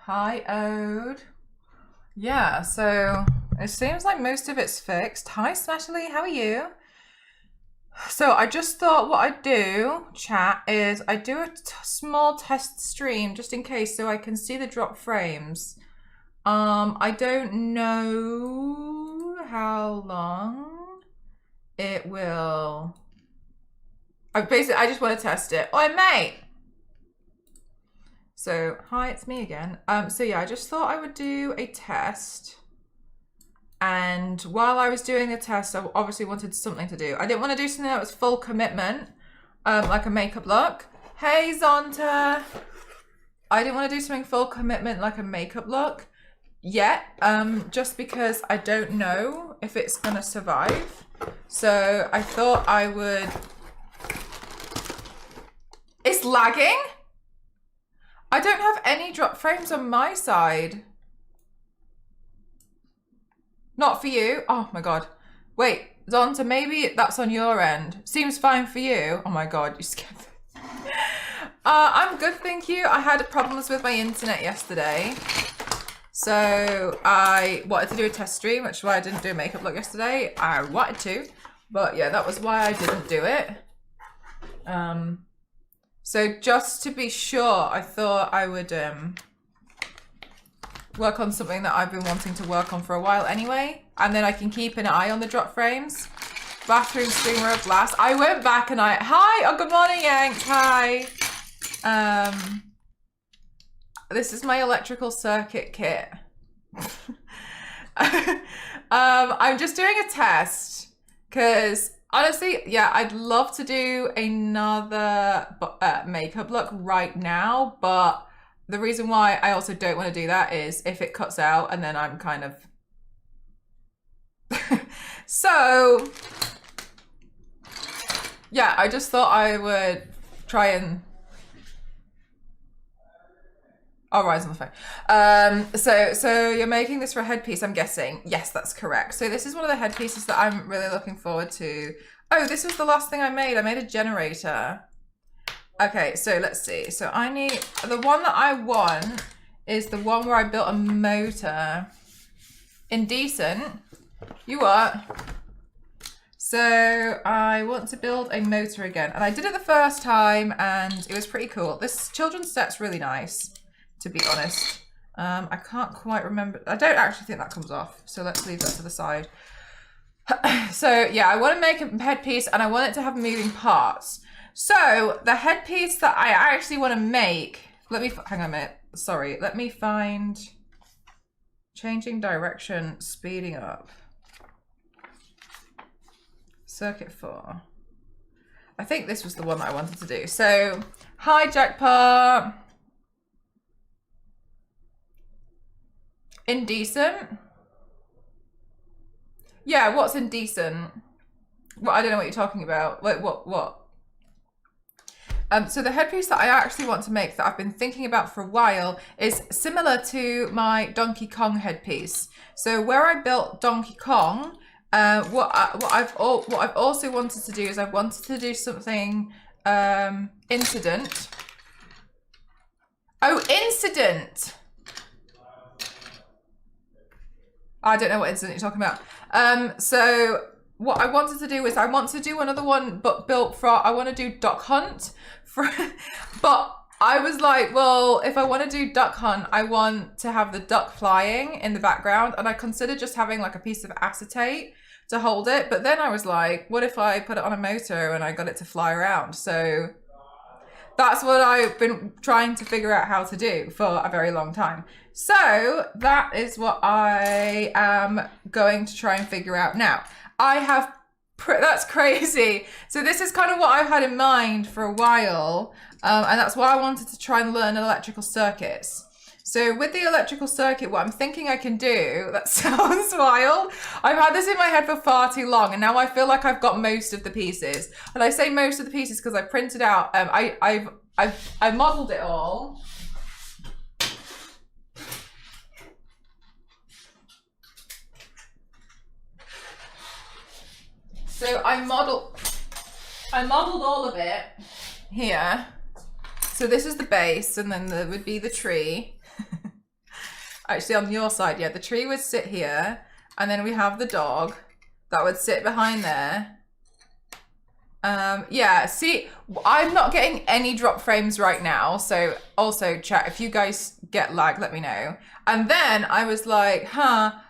Hi, Ode. Yeah, so it seems like most of it's fixed. Hi, Smashley, how are you? So I just thought what I'd do, chat, is I do a small test stream just in case so I can see the drop frames. I don't know how long it will. I just want to test it. Oi, mate! So, hi, it's me again. So yeah, I just thought I would do a test. And while I was doing the test, I obviously wanted something to do. I didn't want to do something that was full commitment, like a makeup look. Hey, Zonta! I didn't want to do something full commitment like a makeup look yet, just because I don't know if it's gonna survive. So I thought I would... It's lagging? I don't have any drop frames on my side. Not for you. Oh my god. Wait, Zonta, maybe that's on your end. Seems fine for you. Oh my god, you scared me. I'm good, thank you. I had problems with my internet yesterday. So I wanted to do a test stream, which is why I didn't do a makeup look yesterday. I wanted to, but yeah, that was why I didn't do it. So just to be sure, I thought I would work on something that I've been wanting to work on for a while anyway. And then I can keep an eye on the drop frames. Bathroom streamer of blast. I went back and hi, oh, good morning, Yank, hi. This is my electrical circuit kit. I'm just doing a test because honestly, yeah, I'd love to do another makeup look right now, but the reason why I also don't want to do that is if it cuts out and then I'm kind of... So, yeah, I just thought I would try and... I'll rise on the phone. So you're making this for a headpiece, I'm guessing. Yes, that's correct. So this is one of the headpieces that I'm really looking forward to. Oh, this was the last thing I made. I made a generator. Okay, so let's see. So I need, the one that I want is the one where I built a motor. Indecent. You what? So I want to build a motor again. And I did it the first time and it was pretty cool. This children's set's really nice, to be honest. I can't quite remember. I don't actually think that comes off. So let's leave that to the side. So yeah, I want to make a headpiece and I want it to have moving parts. So the headpiece that I actually want to make, hang on a minute. Sorry, let me find changing direction, speeding up. Circuit 4. I think this was the one that I wanted to do. So, hi Jackpot. Indecent? Yeah, what's indecent? Well, I don't know what you're talking about. Like, what? So the headpiece that I actually want to make that I've been thinking about for a while is similar to my Donkey Kong headpiece. So where I built Donkey Kong, what I've also wanted to do is I've wanted to do something incident. Oh, incident! I don't know what incident you're talking about. So what I wanted to do is I want to do another one, but built for, I want to do Duck Hunt. But I was like, well, if I want to do Duck Hunt, I want to have the duck flying in the background. And I considered just having like a piece of acetate to hold it. But then I was like, what if I put it on a motor and I got it to fly around? So that's what I've been trying to figure out how to do for a very long time. So that is what I am going to try and figure out now. I have, that's crazy. So this is kind of what I've had in mind for a while. And that's why I wanted to try and learn electrical circuits. So with the electrical circuit, what I'm thinking I can do, that sounds wild. I've had this in my head for far too long and now I feel like I've got most of the pieces. And I say most of the pieces because I printed out, I modeled it all. So I modeled all of it here. So this is the base and then there would be the tree. Actually, on your side, yeah, the tree would sit here, and then we have the dog that would sit behind there. Yeah, see, I'm not getting any drop frames right now, so also chat, if you guys get lag, let me know. And then I was like, oh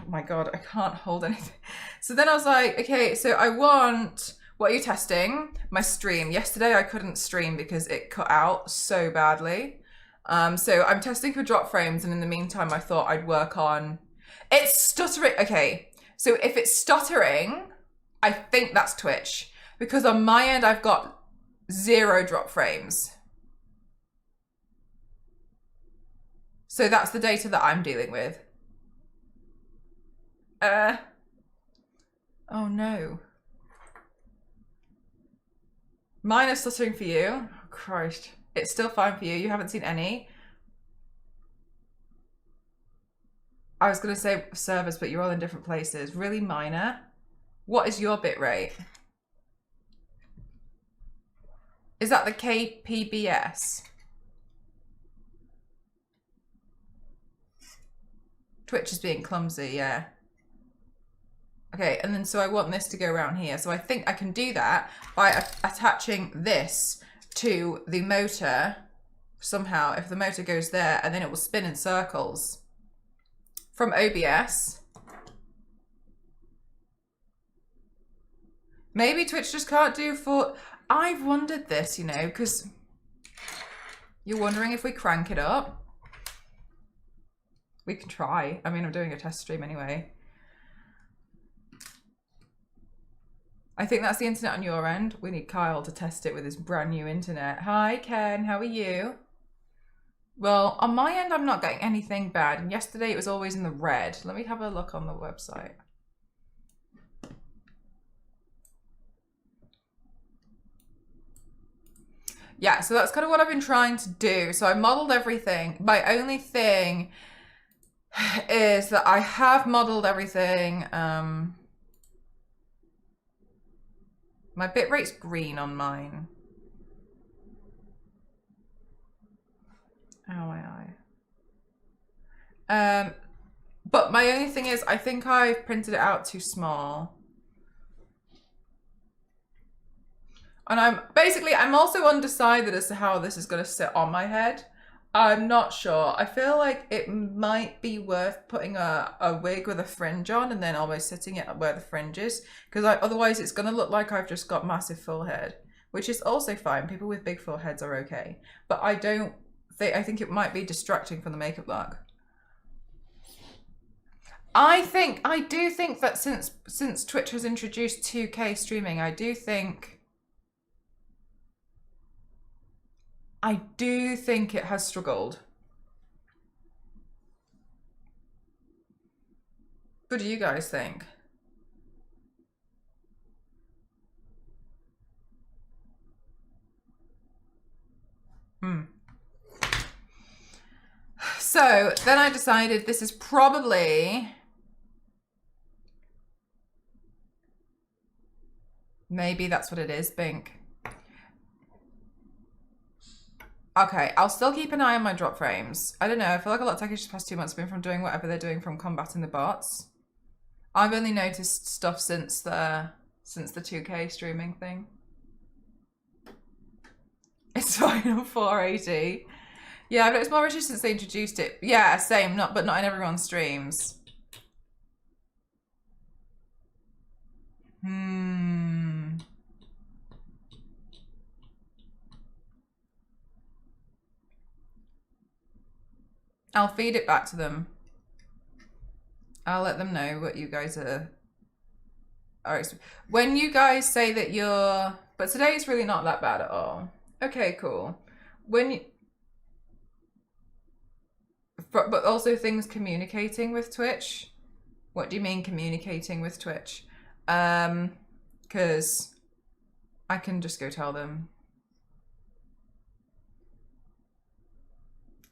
my God, I can't hold anything. So then I was like, okay, so I want, what are you testing? My stream. Yesterday I couldn't stream because it cut out so badly. So I'm testing for drop frames, and in the meantime, I thought I'd work on, it's stuttering. Okay, so if it's stuttering, I think that's Twitch. Because on my end, I've got 0 drop frames. So that's the data that I'm dealing with. Oh no. Mine is stuttering for you. Oh, Christ. It's still fine for you. You haven't seen any. I was going to say servers, but you're all in different places. Really minor. What is your bit rate? Is that the KPBS? Twitch is being clumsy, yeah. Okay, and then so I want this to go around here. So I think I can do that by attaching this to the motor somehow. If the motor goes there, and then it will spin in circles from OBS. Maybe Twitch just can't do for... I've wondered this, you know, because you're wondering if we crank it up. We can try. I mean, I'm doing a test stream anyway. I think that's the internet on your end. We need Kyle to test it with his brand new internet. Hi, Ken. How are you? Well, on my end, I'm not getting anything bad. And yesterday, it was always in the red. Let me have a look on the website. Yeah, so that's kind of what I've been trying to do. So I modeled everything. My only thing is that I have modeled everything. My bitrate's green on mine. Ow, my eye. But my only thing is, I think I've printed it out too small. And I'm also undecided as to how this is going to sit on my head. I'm not sure. I feel like it might be worth putting a wig with a fringe on and then almost sitting it where the fringe is. Because otherwise it's going to look like I've just got massive forehead, which is also fine. People with big foreheads are okay. But I think it might be distracting from the makeup look. I do think that since Twitch has introduced 2K streaming, I do think it has struggled. What do you guys think? So then I decided this is probably... Maybe that's what it is, Bink. Okay, I'll still keep an eye on my drop frames. I don't know, I feel like a lot of techies just past 2 months have been from doing whatever they're doing from combating the bots. I've only noticed stuff since the 2K streaming thing. It's Final 480. Yeah, I've noticed more issues since they introduced it. Yeah, same, but not in everyone's streams. I'll feed it back to them. I'll let them know what you guys are when you guys say that you're... But today is really not that bad at all. Okay, cool. But also things communicating with Twitch. What do you mean communicating with Twitch? Because I can just go tell them.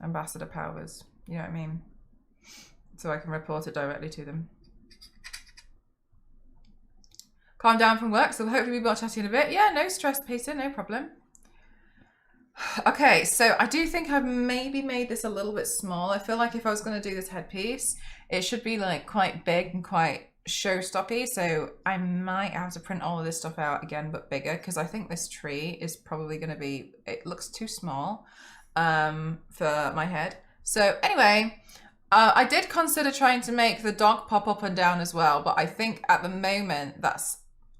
Ambassador powers, you know what I mean? So I can report it directly to them. Calm down from work, so hopefully we'll be more chatty in a bit. Yeah, no stress, Peter, no problem. Okay, so I do think I've maybe made this a little bit small. I feel like if I was going to do this headpiece, it should be like quite big and quite showstoppy. So I might have to print all of this stuff out again, but bigger, because I think this tree is probably going to be, it looks too small for my head. So anyway, I did consider trying to make the dog pop up and down as well, but I think at the moment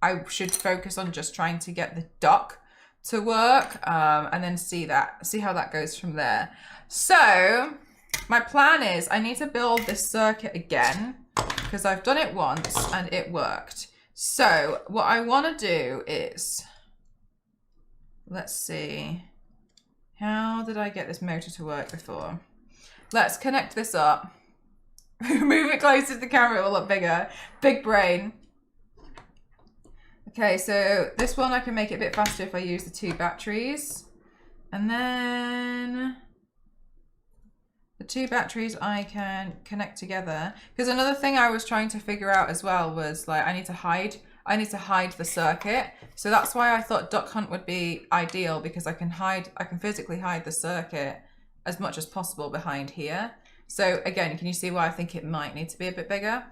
I should focus on just trying to get the duck to work, and then see how that goes from there. So my plan is I need to build this circuit again because I've done it once and it worked. So what I want to do is, let's see, how did I get this motor to work before? Let's connect this up. Move it closer to the camera, it will look bigger. Big brain. Okay, so this one I can make it a bit faster if I use the 2 batteries. And then the 2 batteries I can connect together. Because another thing I was trying to figure out as well was like I need to hide the circuit. So that's why I thought Duck Hunt would be ideal, because I can physically hide the circuit as much as possible behind here. So again, can you see why I think it might need to be a bit bigger?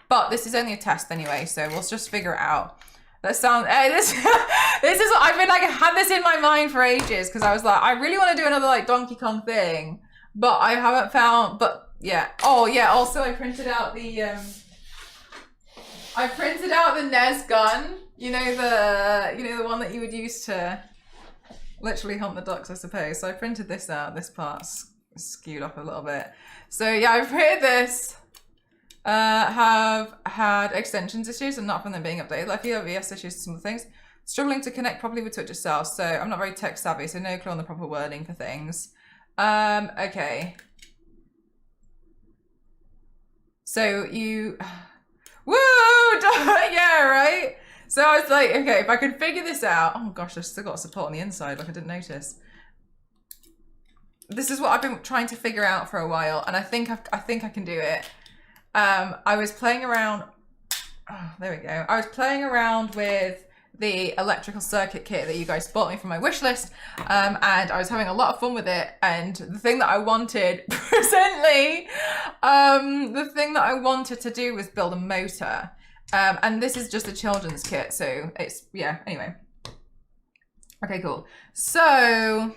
But this is only a test anyway, so we'll just figure it out. This is what I've been like, I had this in my mind for ages, because I was like, I really want to do another like Donkey Kong thing, but I haven't found, but yeah. Oh yeah, also I printed out the NES gun, you know the one that you would use to literally hunt the ducks, I suppose. So I printed this out, this part's skewed up a little bit. So yeah, I've printed this. Have had extensions issues and not from them being updated. Like OBS issues, some of the things. Struggling to connect properly with Twitch itself, so I'm not very tech savvy, so no clue on the proper wording for things. Okay. So you... Woo! Yeah, right? So I was like, okay, if I could figure this out... Oh gosh, I've still got support on the inside, like I didn't notice. This is what I've been trying to figure out for a while, and I think I can do it. I was playing around, oh, there we go. I was playing around with the electrical circuit kit that you guys bought me from my wish list, and I was having a lot of fun with it. And the thing that I wanted, presently, the thing that I wanted to do was build a motor. And this is just a children's kit, so it's, yeah, anyway. Okay, cool. So...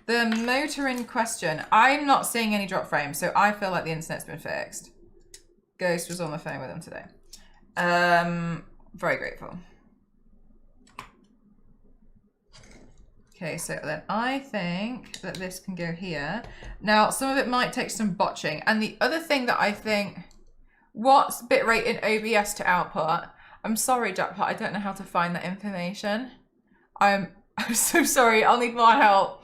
the motor in question, I'm not seeing any drop frames, so I feel like the internet's been fixed. Ghost was on the phone with them today. Very grateful. Okay, so then I think that this can go here. Now, some of it might take some botching. And the other thing that I think, what's bitrate in OBS to output? I'm sorry, Jackpot, I don't know how to find that information. I'm so sorry, I'll need more help.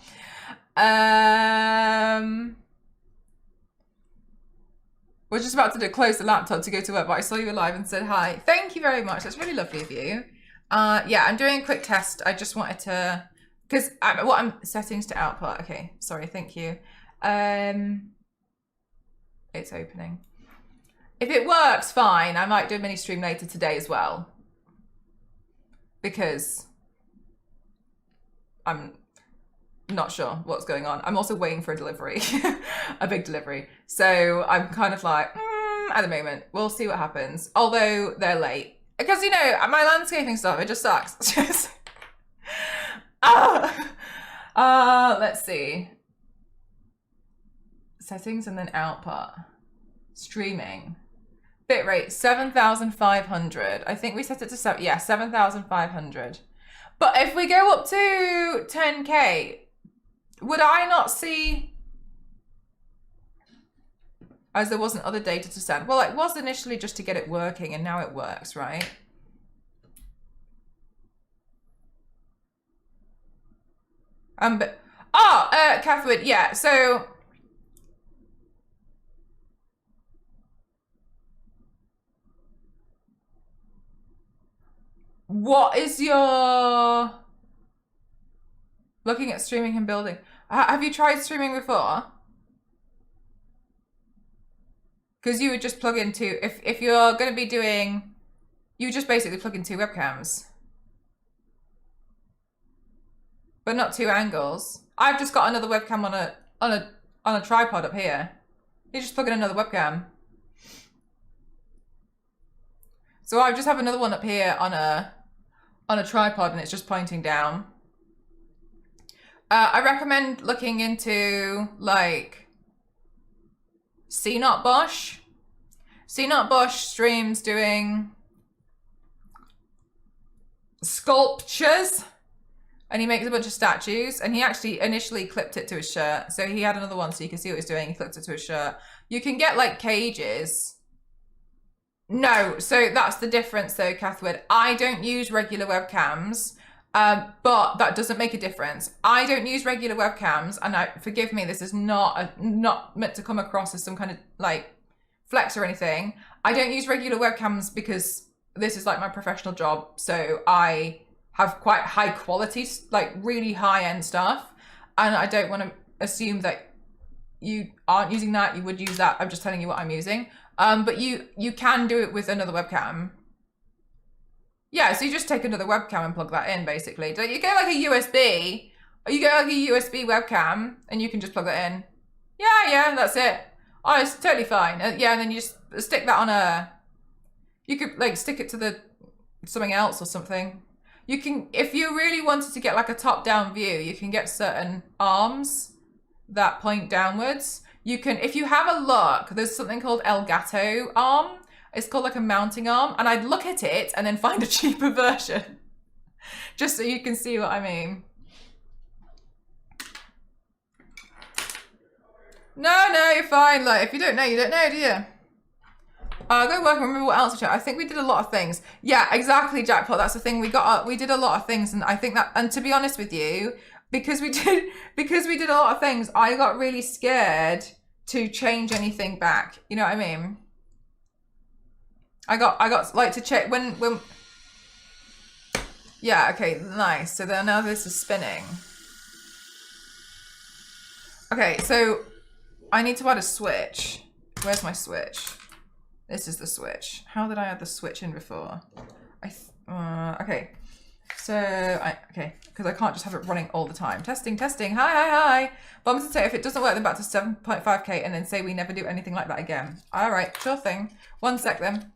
We're just about to close the laptop to go to work, but I saw you were live and said hi. Thank you very much. That's really lovely of you. Yeah, I'm doing a quick test. I just wanted to, because what I'm settings to output. Okay, sorry. Thank you. It's opening. If it works, fine. I might do a mini stream later today as well, because I'm not sure what's going on. I'm also waiting for a delivery, a big delivery. So I'm kind of like, at the moment, we'll see what happens. Although they're late. Because, you know, my landscaping stuff, it just sucks. It's just, let's see. Settings and then output. Streaming. Bitrate, 7,500. I think we set it to 7,500. But if we go up to 10K, would I not see, as there wasn't other data to send? Well, it was initially just to get it working, and now it works, right? But, Catherine, yeah, so, what is your, looking at streaming and building? Have you tried streaming before? Because you would just plug into, if you're going to be doing, you just basically plug in 2 webcams. but not 2 angles. I've just got another webcam on a tripod up here. You just plug in another webcam. So I just have another one up here on a tripod, and it's just pointing down. I recommend looking into like C Not Bosch. C Not Bosch streams doing sculptures, and he makes a bunch of statues, and he actually initially clipped it to his shirt. So he had another one so you can see what he's doing. He clipped it to his shirt. You can get like cages. No, so that's the difference though, Cathwood. I don't use regular webcams. But that doesn't make a difference. I don't use regular webcams, and forgive me, this is not meant to come across as some kind of like flex or anything. I don't use regular webcams because this is like my professional job. So I have quite high quality, like really high end stuff, and I don't want to assume that you aren't using that. You would use that. I'm just telling you what I'm using. But you can do it with another webcam. Yeah, so you just take another webcam and plug that in, basically. You get like a USB, or you get like a USB webcam, and you can just plug that in. Yeah, that's it. Oh, it's totally fine. Yeah, and then you just stick that on a... You could like stick it to something else or something. You can, if you really wanted to get like a top-down view, you can get certain arms that point downwards. You can, if you have a look, there's something called Elgato arm. It's called like a mounting arm, and I'd look at it and then find a cheaper version just so you can see what I mean. No, you're fine. Like, if you don't know, you don't know, do you? Go work and remember what else we did. I think we did a lot of things. Yeah, exactly, Jackpot. That's the thing. We did a lot of things, and I think that, and to be honest with you, because we did a lot of things, I got really scared to change anything back. You know what I mean? I got like to check when yeah, okay, nice. So then now this is spinning. Okay, so I need to add a switch. Where's my switch? This is the switch. How did I add the switch in before? Okay. So okay, because I can't just have it running all the time. Testing. Hi. But I'm going to say if it doesn't work, then back to 7.5K, and then say we never do anything like that again. All right, sure thing. 1 sec then.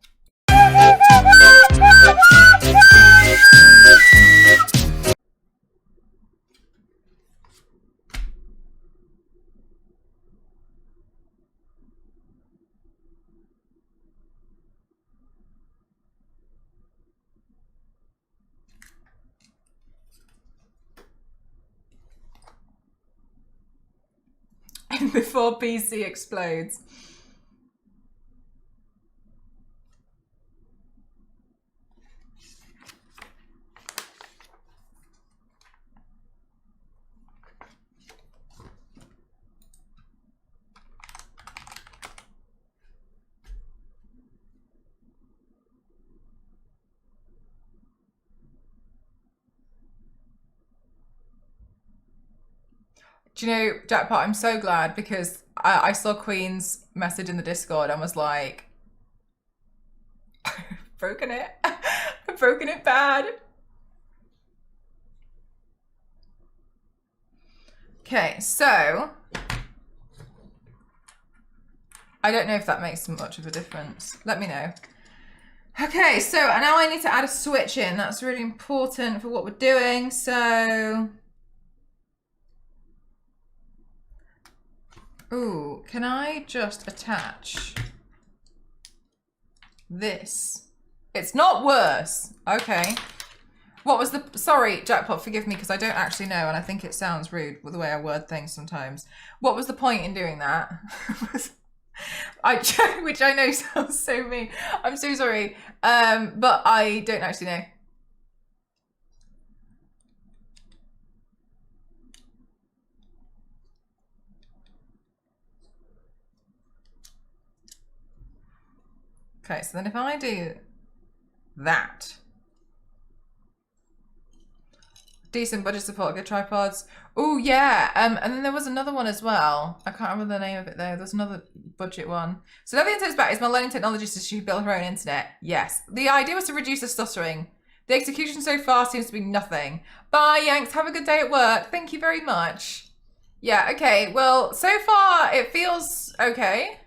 Before PC explodes. Do you know, Jackpot, I'm so glad, because I saw Queen's message in the Discord and was like, broken it. I've broken it bad. Okay, so I don't know if that makes much of a difference. Let me know. Okay, so now I need to add a switch in. That's really important for what we're doing. So, ooh, can I just attach this? It's not worse. Okay. What was the, sorry, Jackpot, forgive me, because I don't actually know, and I think it sounds rude with the way I word things sometimes. What was the point in doing that? Which I know sounds so mean. I'm so sorry. But I don't actually know. Okay, so then if I do that, decent budget support, good tripods. Oh yeah, and then there was another one as well. I can't remember the name of it though. There's another budget one. So the other thing that's about is my learning technology so she built her own internet. Yes, the idea was to reduce the stuttering The execution so far seems to be nothing. Bye, Yanks. Have a good day at work. Thank you very much. Yeah, okay. Well, so far it feels okay.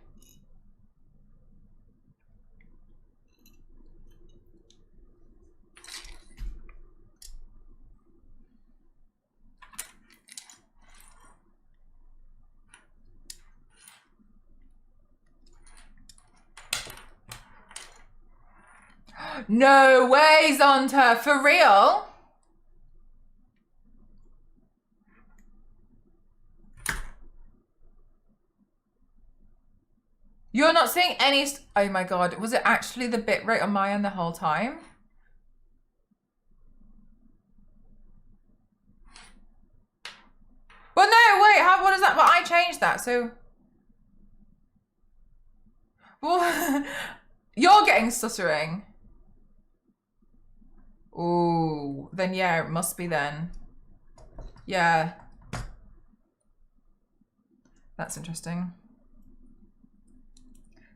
No way, Zonta. For real? You're not seeing any... Oh my god. Was it actually the bitrate on my end the whole time? Well, no, wait. What is that? Well, I changed that, so... Well, you're getting stuttering. Ooh, then yeah, it must be then. Yeah. That's interesting.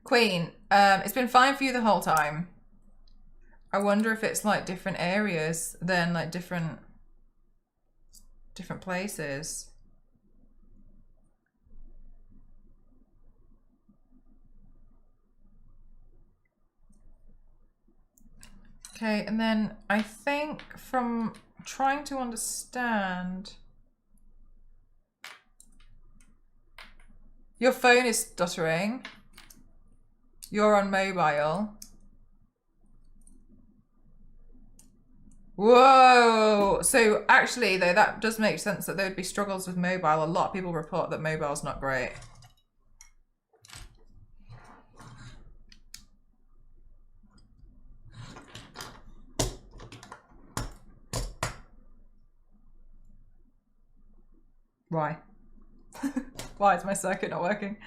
Queen, it's been fine for you the whole time. I wonder if it's like different areas then, like different places. Okay, and then I think from trying to understand, your phone is stuttering. You're on mobile. Whoa! So actually though, that does make sense that there would be struggles with mobile. A lot of people report that mobile's not great. Why? Why is my circuit not working?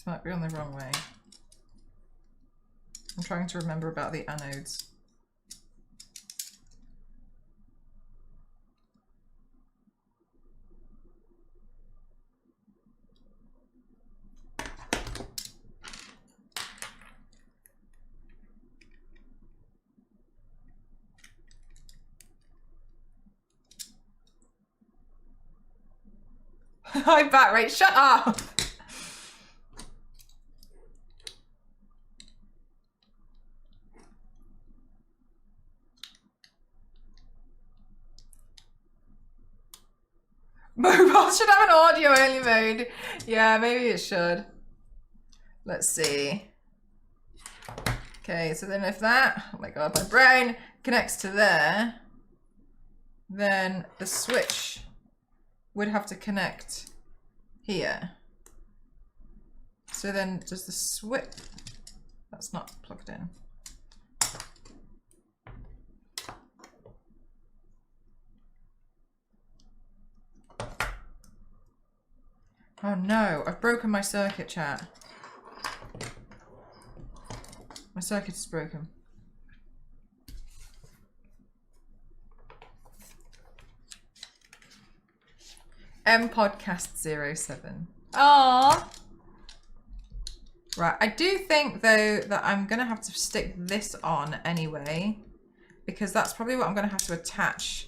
Might be on the wrong way. I'm trying to remember about the anodes. High bat rate, shut up! Mobile should have an audio only mode. Yeah, maybe it should. Let's see. Okay, so then if that, oh my god, my brain connects to there, then the switch would have to connect here. So then does the switch, that's not plugged in. Oh no, I've broken my circuit, chat. My circuit is broken. Podcast 07. Aww. Right, I do think though that I'm gonna have to stick this on anyway, because that's probably what I'm gonna have to attach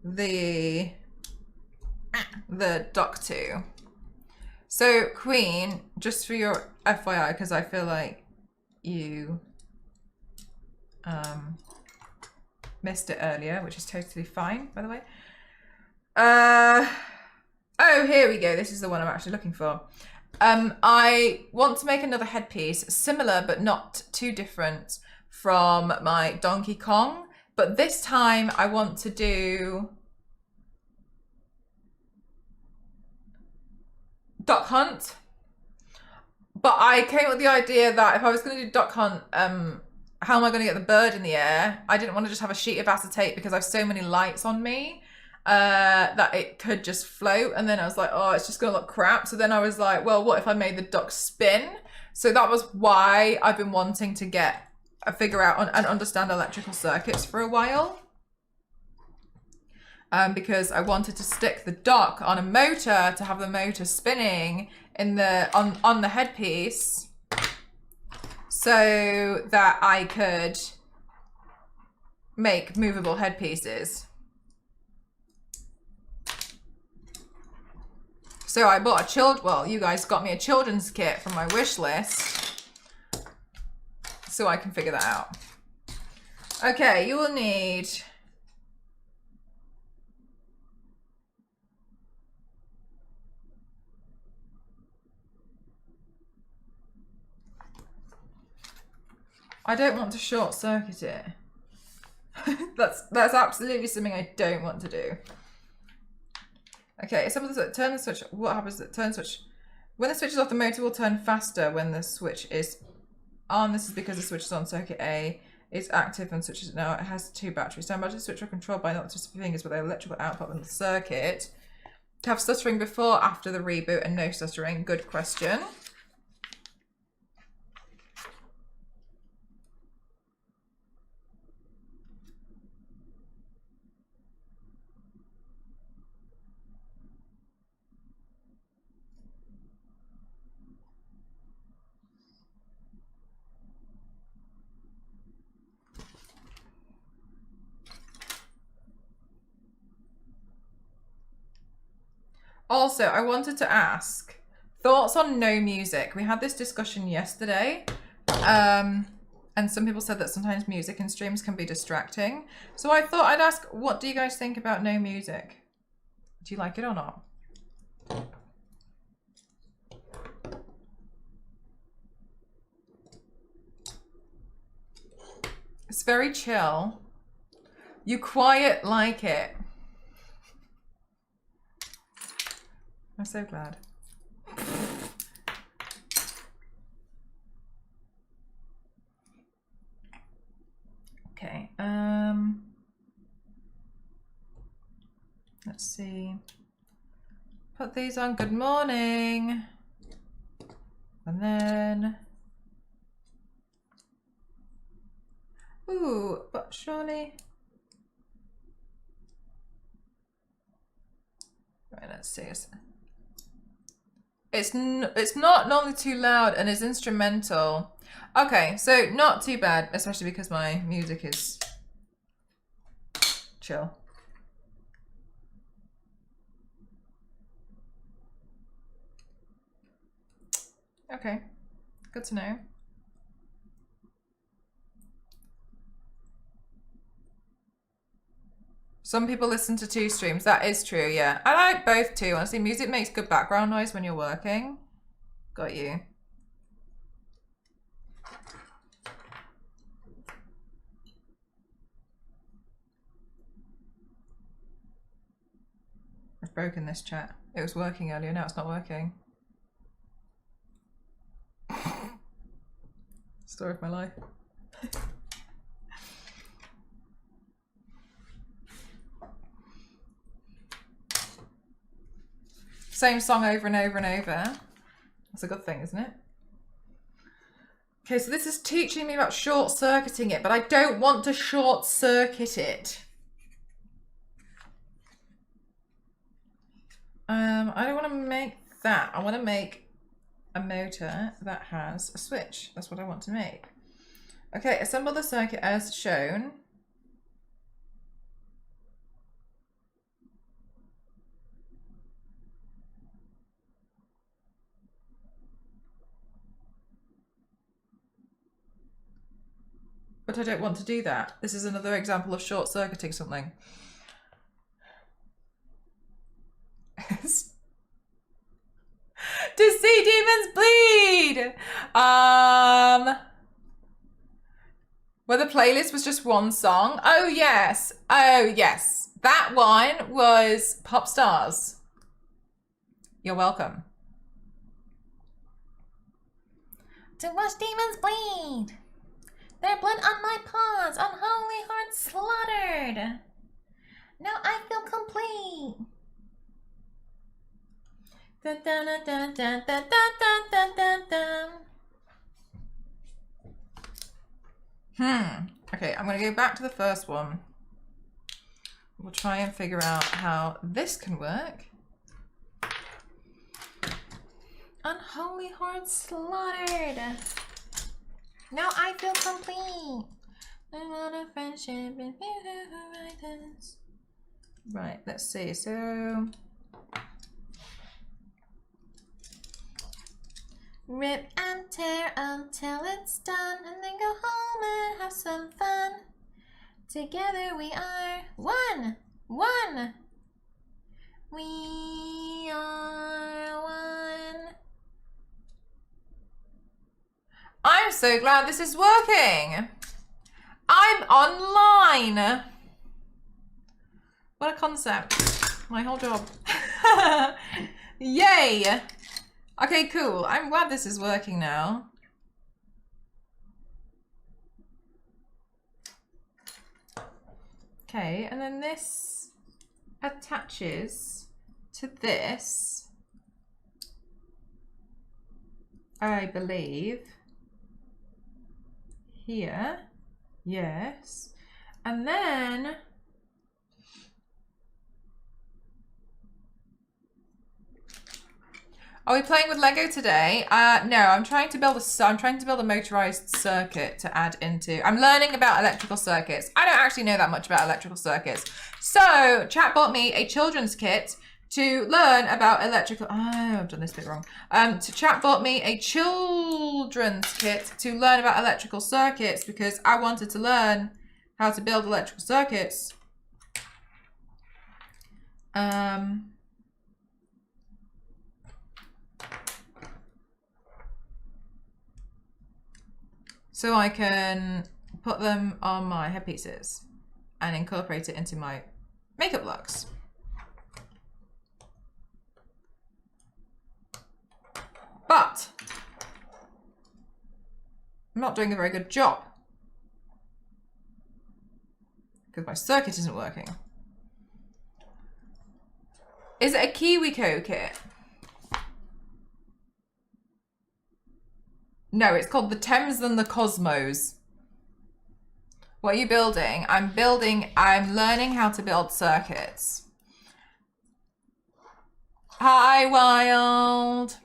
the dock to. So Queen, just for your FYI, because I feel like you missed it earlier, which is totally fine, by the way. Oh, here we go. This is the one I'm actually looking for. I want to make another headpiece, similar but not too different from my Donkey Kong. But this time I want to do Duck Hunt. But I came up with the idea that if I was going to do duck hunt, how am I going to get the bird in the air? I didn't want to just have a sheet of acetate because I have so many lights on me that it could just float. And then I was like, oh, it's just going to look crap. So then I was like, well, what if I made the duck spin? So that was why I've been wanting to figure out and understand electrical circuits for a while. Because I wanted to stick the duck on a motor to have the motor spinning on the headpiece, so that I could make movable headpieces. So I bought you guys got me a children's kit from my wish list, so I can figure that out. Okay, you will need I don't want to short circuit it. That's absolutely something I don't want to do. Okay, turn the switch. What happens? Turn switch. When the switch is off, the motor will turn faster when the switch is on. This is because the switch is on. Circuit A is active and switches. Now it has 2 batteries. So battery switch are controlled by not just the fingers, but the electrical output in the circuit. To have stuttering before, after the reboot, and no stuttering. Good question. Also, I wanted to ask thoughts on no music. We had this discussion yesterday, and some people said that sometimes music in streams can be distracting. So I thought I'd ask, what do you guys think about no music? Do you like it or not? It's very chill. You quiet like it. I'm so glad. Okay, let's see. Put these on. Good morning. And then, ooh, but surely. Right, let's see. It's not normally too loud and is instrumental. Okay, so not too bad, especially because my music is chill. Okay, good to know. Some people listen to 2 streams. That is true, yeah. I like both too. Honestly, music makes good background noise when you're working. Got you. I've broken this chat. It was working earlier, now it's not working. Story of my life. Same song over and over and over. That's a good thing, isn't it? Okay, so this is teaching me about short circuiting it, but I don't want to short circuit it. I don't want to make that. I want to make a motor that has a switch. That's what I want to make. Okay, assemble the circuit as shown. But I don't want to do that. This is another example of short circuiting something. To see demons bleed. Where the playlist was just one song. Oh yes. Oh yes. That one was Pop Stars. You're welcome. to watch demons bleed. Their blood on my paws, unholy hearts slaughtered. Now I feel complete. Dun, dun, dun, dun, dun, dun, dun, dun, dun. Okay, I'm gonna go back to the first one. We'll try and figure out how this can work. Unholy hearts slaughtered. Now I feel complete. I want a friendship and horizons. Right, let's see. So rip and tear until it's done, and then go home and have some fun. Together we are one. One. We are one. I'm so glad this is working. I'm online. What a concept. My whole job. Yay. Okay, cool. I'm glad this is working now. Okay, and then this attaches to this, I believe. Here, yes, and then are we playing with Lego today? No, I'm trying to build a motorized circuit to add into. I'm learning about electrical circuits. I don't actually know that much about electrical circuits. So chat bought me a children's kit to learn about electrical. Oh, I've done this bit wrong. Chat bought me a children's kit to learn about electrical circuits because I wanted to learn how to build electrical circuits. So I can put them on my headpieces and incorporate it into my makeup looks. But I'm not doing a very good job because my circuit isn't working. Is it a KiwiCo kit? No, it's called the Thames and the Cosmos. What are you building? I'm learning how to build circuits. Hi, Wild.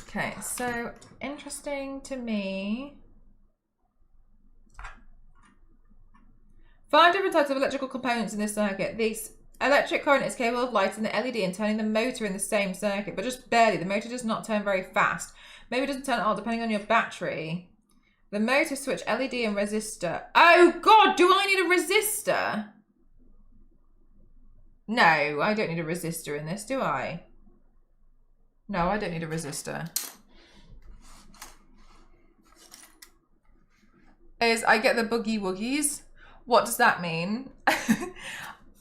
Okay, so interesting to me. 5 different types of electrical components in this circuit. This electric current is capable of lighting the LED and turning the motor in the same circuit, but just barely. The motor does not turn very fast. Maybe it doesn't turn at all, depending on your battery. The motor switch, LED and resistor. Oh God, do I need a resistor? No, I don't need a resistor in this, do I? No, I don't need a resistor. I get the boogie woogies. What does that mean?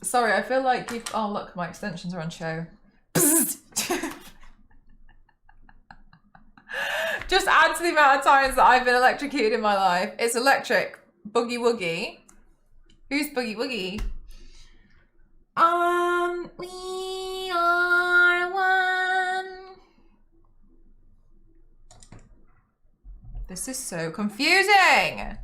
Sorry, I feel like you've... Oh, look, my extensions are on show. Just add to the amount of times that I've been electrocuted in my life. It's electric. Boogie woogie. Who's boogie woogie? We are one. This is so confusing.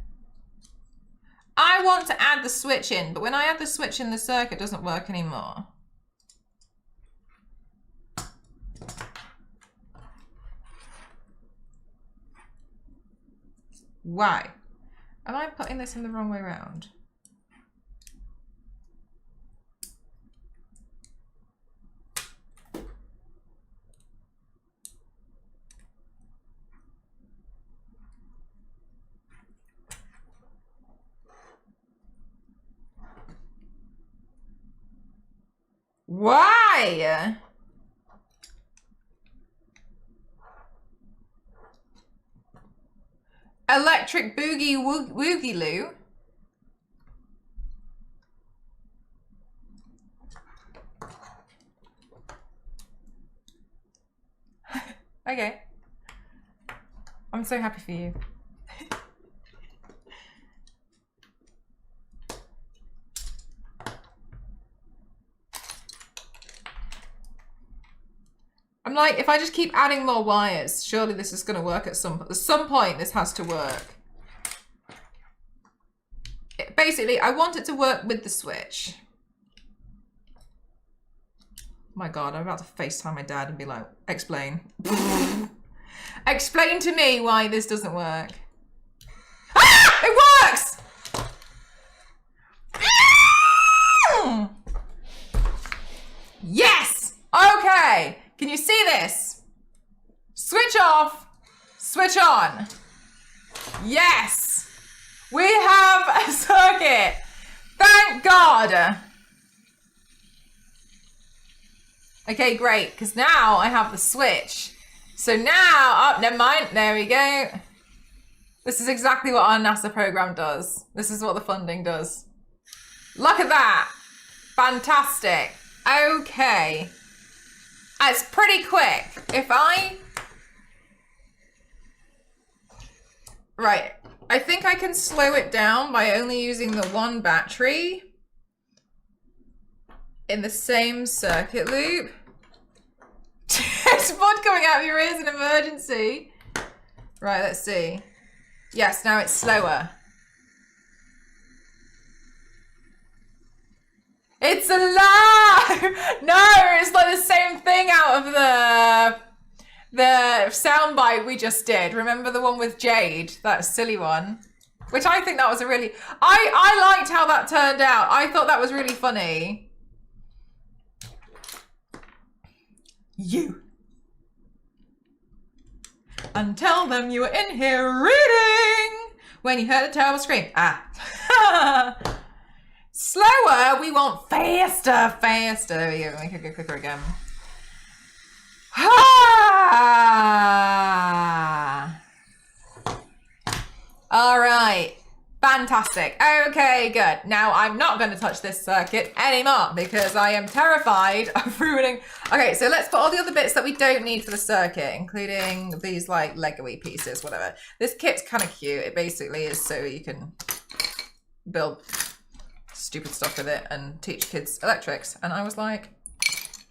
I want to add the switch in, but when I add the switch in, the circuit doesn't work anymore. Why? Am I putting this in the wrong way around? Why? Electric boogie woogie loo. Okay. I'm so happy for you. I'm like, if I just keep adding more wires, surely this is going to work at some point. This has to work. Basically, I want it to work with the switch. My God, I'm about to FaceTime my dad and be like, explain. Explain to me why this doesn't work. Ah! It works! Yes! Okay. Can you see this? Switch off. Switch on. Yes! We have a circuit. Thank God. Okay, great, because now I have the switch. So now, oh, never mind, there we go. This is exactly what our NASA program does. This is what the funding does. Look at that. Fantastic. Okay. It's pretty quick. Right, I think I can slow it down by only using the one battery in the same circuit loop. There's blood coming out of your ears in emergency. Right, let's see. Yes, now it's slower. It's alive! No, it's like the same thing out of the soundbite we just did. Remember the one with Jade? That silly one. Which I think that was a really... I liked how that turned out. I thought that was really funny. You. And tell them you were in here reading when you heard a terrible scream. Ah. Slower, we want faster, faster. There we go, make it go quicker again. Ah. All right. Fantastic. Okay, good. Now I'm not going to touch this circuit anymore because I am terrified of ruining. Okay, so let's put all the other bits that we don't need for the circuit, including these like Lego-y pieces, whatever. This kit's kind of cute. It basically is so you can build stupid stuff with it and teach kids electrics. And I was like,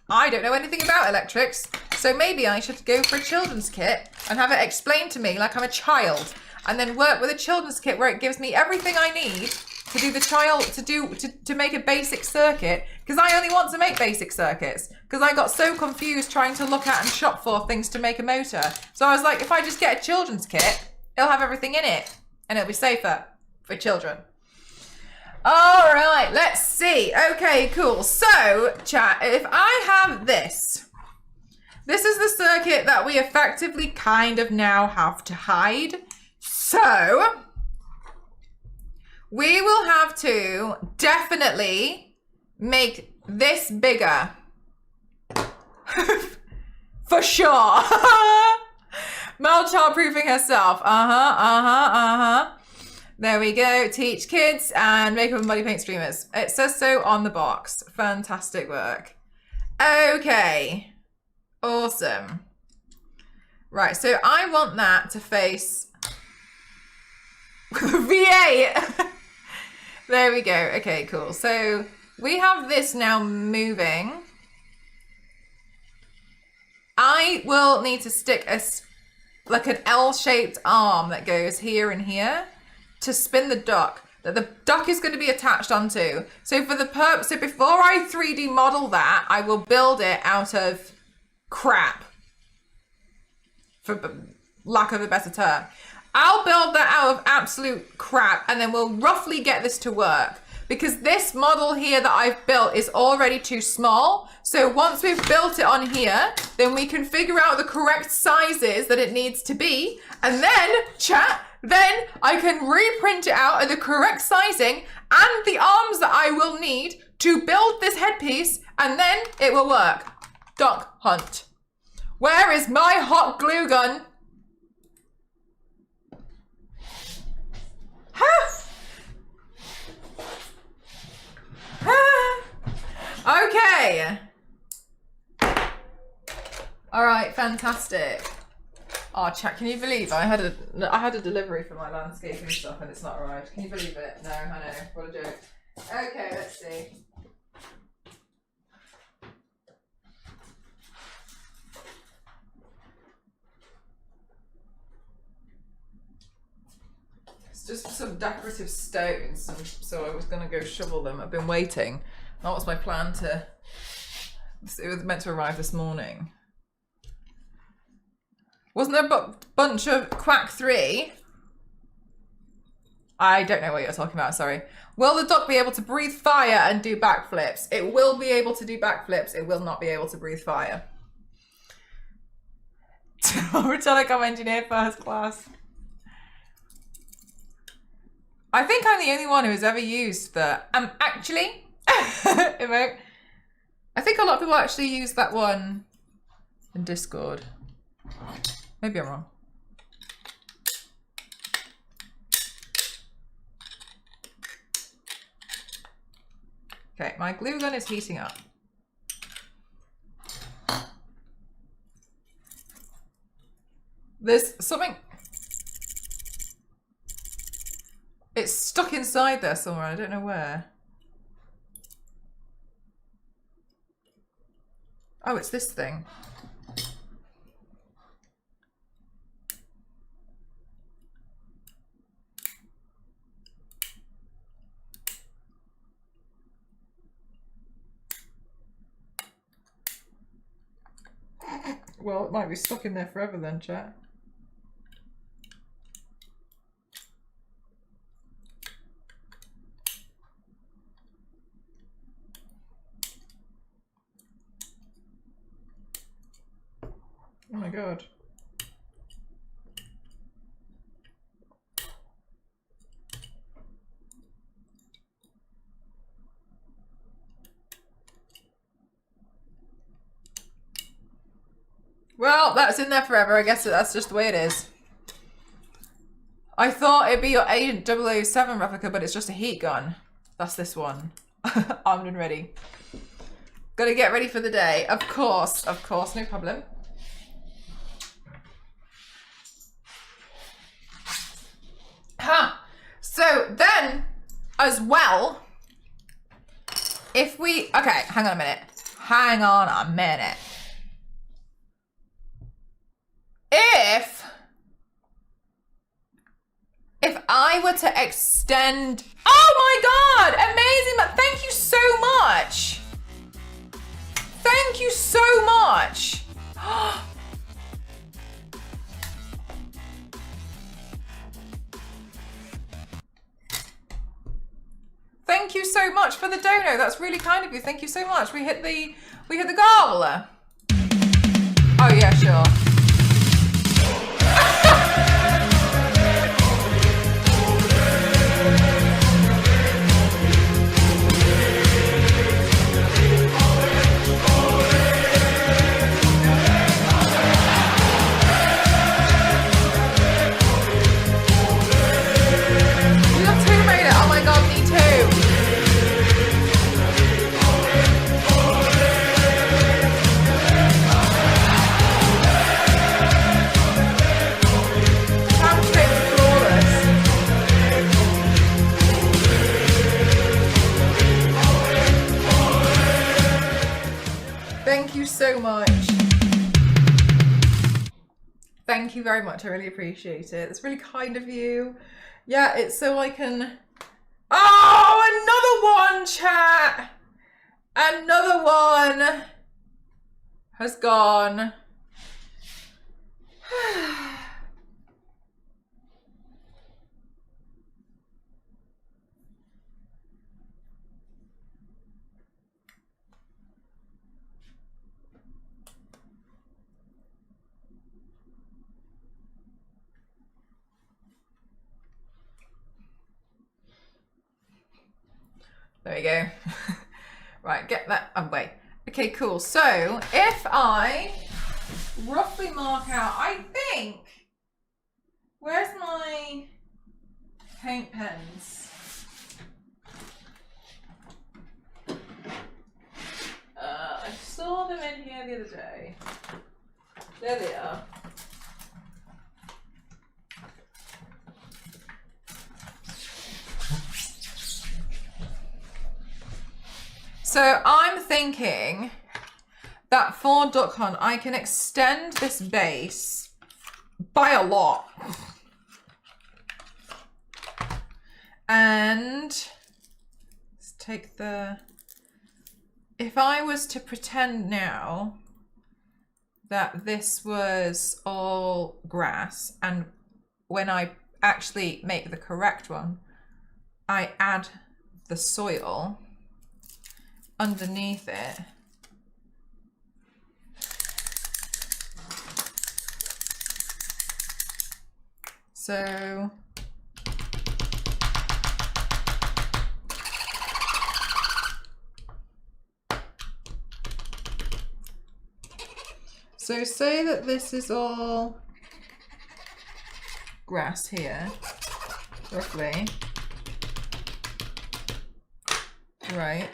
I don't know anything about electrics, so maybe I should go for a children's kit and have it explained to me like I'm a child. And then work with a children's kit where it gives me everything I need to do to make a basic circuit, because I only want to make basic circuits because I got so confused trying to look at and shop for things to make a motor. So I was like, if I just get a children's kit, it'll have everything in it and it'll be safer for children. All right, let's see. Okay, cool. So chat, if I have this is the circuit that we effectively kind of now have to hide. So we will have to definitely make this bigger. For sure. Mel child-proofing herself. There we go. Teach kids and makeup and body paint streamers. It says so on the box. Fantastic work. Okay. Awesome. Right, so I want that to face V8. There we go. Okay, cool. So we have this now moving. I will need to stick like an L-shaped arm that goes here and here to spin the duck that the duck is going to be attached onto. So for the purpose, so before I 3D model that, I will build it out of crap, for lack of a better term. I'll build that out of absolute crap and then we'll roughly get this to work, because this model here that I've built is already too small. So once we've built it on here, then we can figure out the correct sizes that it needs to be. And then, then I can reprint it out at the correct sizing and the arms that I will need to build this headpiece, and then it will work. Duck hunt. Where is my hot glue gun? Okay. All right, fantastic. Oh, chat, can you believe I had a delivery for my landscaping stuff and it's not arrived? Can you believe it? No, I know. What a joke. Okay, let's see. It's just some decorative stones, so I was going to go shovel them. I've been waiting. That was my plan to... It was meant to arrive this morning. Wasn't there a bunch of Quack 3? I don't know what you're talking about, sorry. Will the duck be able to breathe fire and do backflips? It will be able to do backflips. It will not be able to breathe fire. Telecom engineer first class. I think I'm the only one who has ever used the... actually, I think a lot of people actually use that one in Discord. Maybe I'm wrong. Okay, my glue gun is heating up. There's something... It's stuck inside there somewhere, I don't know where. Oh, it's this thing. Well, it might be stuck in there forever then, chat. Oh my god. Well, that's in there forever. I guess that's just the way it is. I thought it'd be your Agent 007 replica, but it's just a heat gun. That's this one. Armed and ready. Gotta get ready for the day. Of course, no problem. Huh. So then, as well, if we... Okay, hang on a minute. Hang on a minute. If I were to extend... Oh my god! Amazing! Thank you so much! Thank you so much! Thank you so much for the dono. That's really kind of you. Thank you so much. We hit the goal. Oh yeah, sure. So much. Thank you very much. I really appreciate it. It's really kind of you. Yeah, it's so I can... Oh, another one, chat! Another one has gone. There we go. Right, get that away. Okay, cool. So if I roughly mark out, I think, where's my paint pens? I saw them in here the other day. There they are. So I'm thinking that for Duck Hunt, I can extend this base by a lot. And let's take the, if I was to pretend now that this was all grass, and when I actually make the correct one, I add the soil underneath it. So say that this is all grass here, roughly. Right.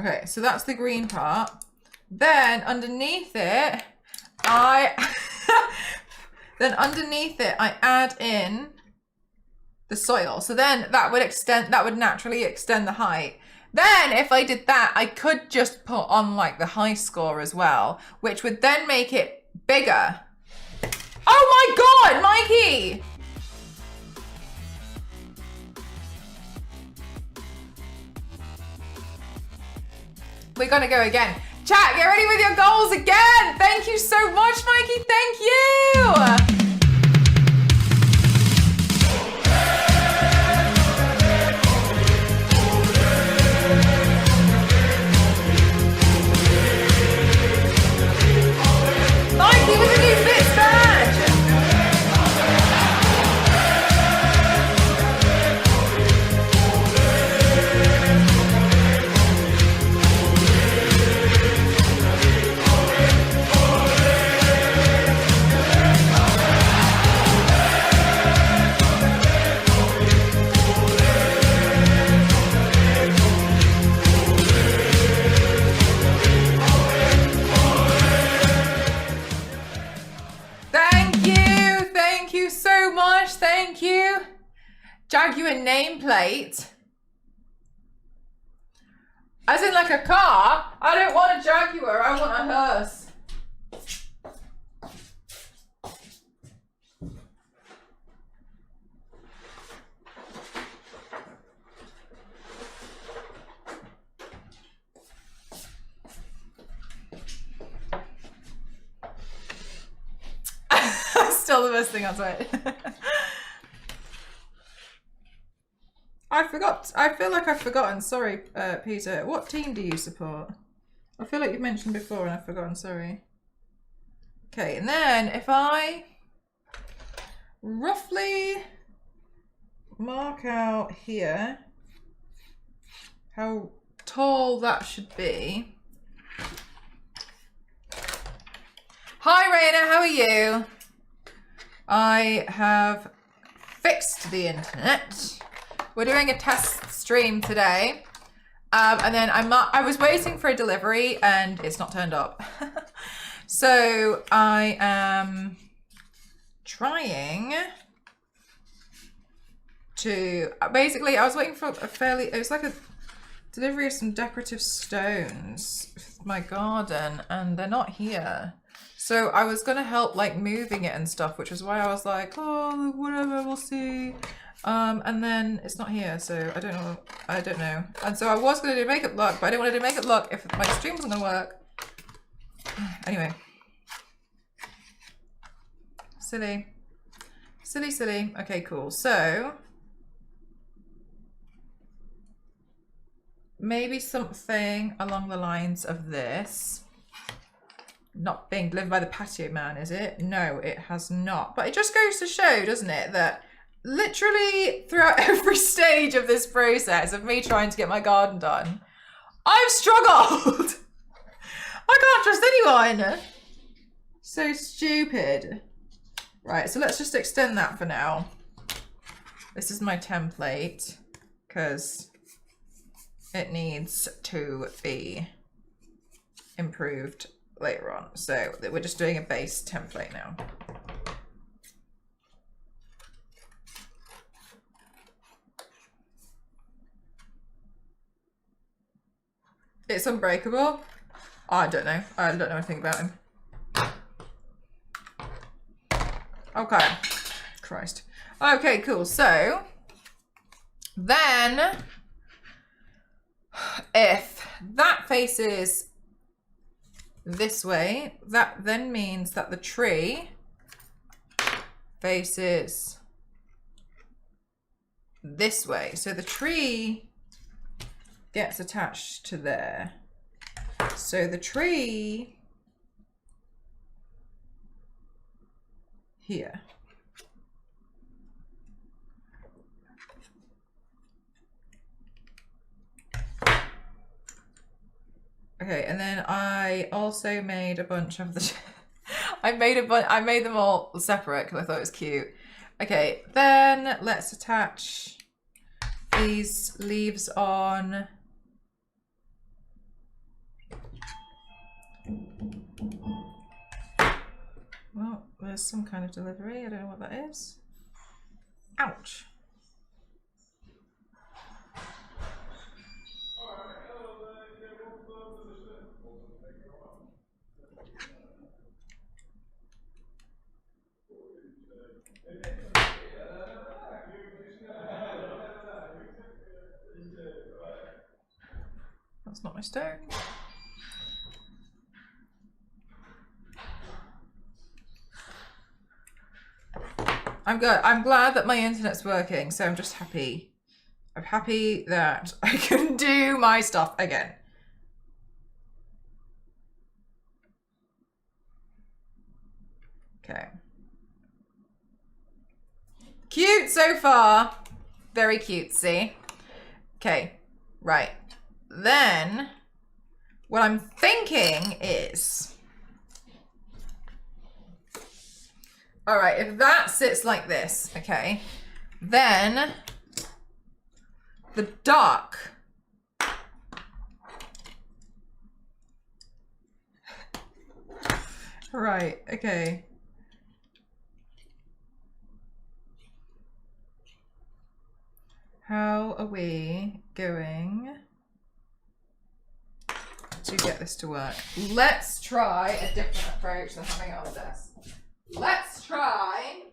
Okay, so that's the green part. Then underneath it, I add in the soil. So then that would naturally extend the height. Then if I did that, I could just put on like the high score as well, which would then make it bigger. Oh my God, Mikey! We're gonna go again. Chat, get ready with your goals again. Thank you so much, Mikey. Thank you. Mikey with a new bits badge. Thank you so much. Thank you. Jaguar nameplate. As in like a car? I don't want a Jaguar, I want a hearse. Still the best thing I'll say. I forgot. I feel like I've forgotten. Sorry, Peter. What team do you support? I feel like you've mentioned before and I've forgotten. Sorry. Okay, and then if I roughly mark out here how tall that should be. Hi, Raina. How are you? I have fixed the internet. We're doing a test stream today. And then I was waiting for a delivery and it's not turned up. So I am trying to, basically I was waiting for it was like a delivery of some decorative stones for my garden and they're not here. So I was gonna help like moving it and stuff, which is why I was like, oh, whatever, we'll see. And then it's not here, so I don't know. And so I was gonna do make it look, but I didn't want to do make it look if my stream wasn't gonna work. Anyway. Silly. Okay, cool. So maybe something along the lines of this. Not being delivered by the patio man, is it? No, it has not. But it just goes to show, doesn't it, that literally throughout every stage of this process of me trying to get my garden done, I've struggled. I can't trust anyone. So stupid. Right, so let's just extend that for now. This is my template because it needs to be improved later on. So we're just doing a base template now. It's unbreakable. I don't know. I don't know anything about him. Okay. Christ. Okay, cool. So then if that faces this way, that then means that the tree faces this way. So the tree gets attached to there. So the tree here. Okay, and then I also made a bunch of the I made them all separate because I thought it was cute. Okay, then let's attach these leaves on. Well, there's some kind of delivery. I don't know what that is. Ouch. That's not my stone. I'm good. I'm glad that my internet's working, so I'm just happy. I'm happy that I can do my stuff again. Okay. Cute so far. Very cutesy. Okay, right. Then, what I'm thinking is, all right, if that sits like this, okay, then the duck right, okay. How are we going to get this to work? Let's try a different approach than having it on the desk. Let's try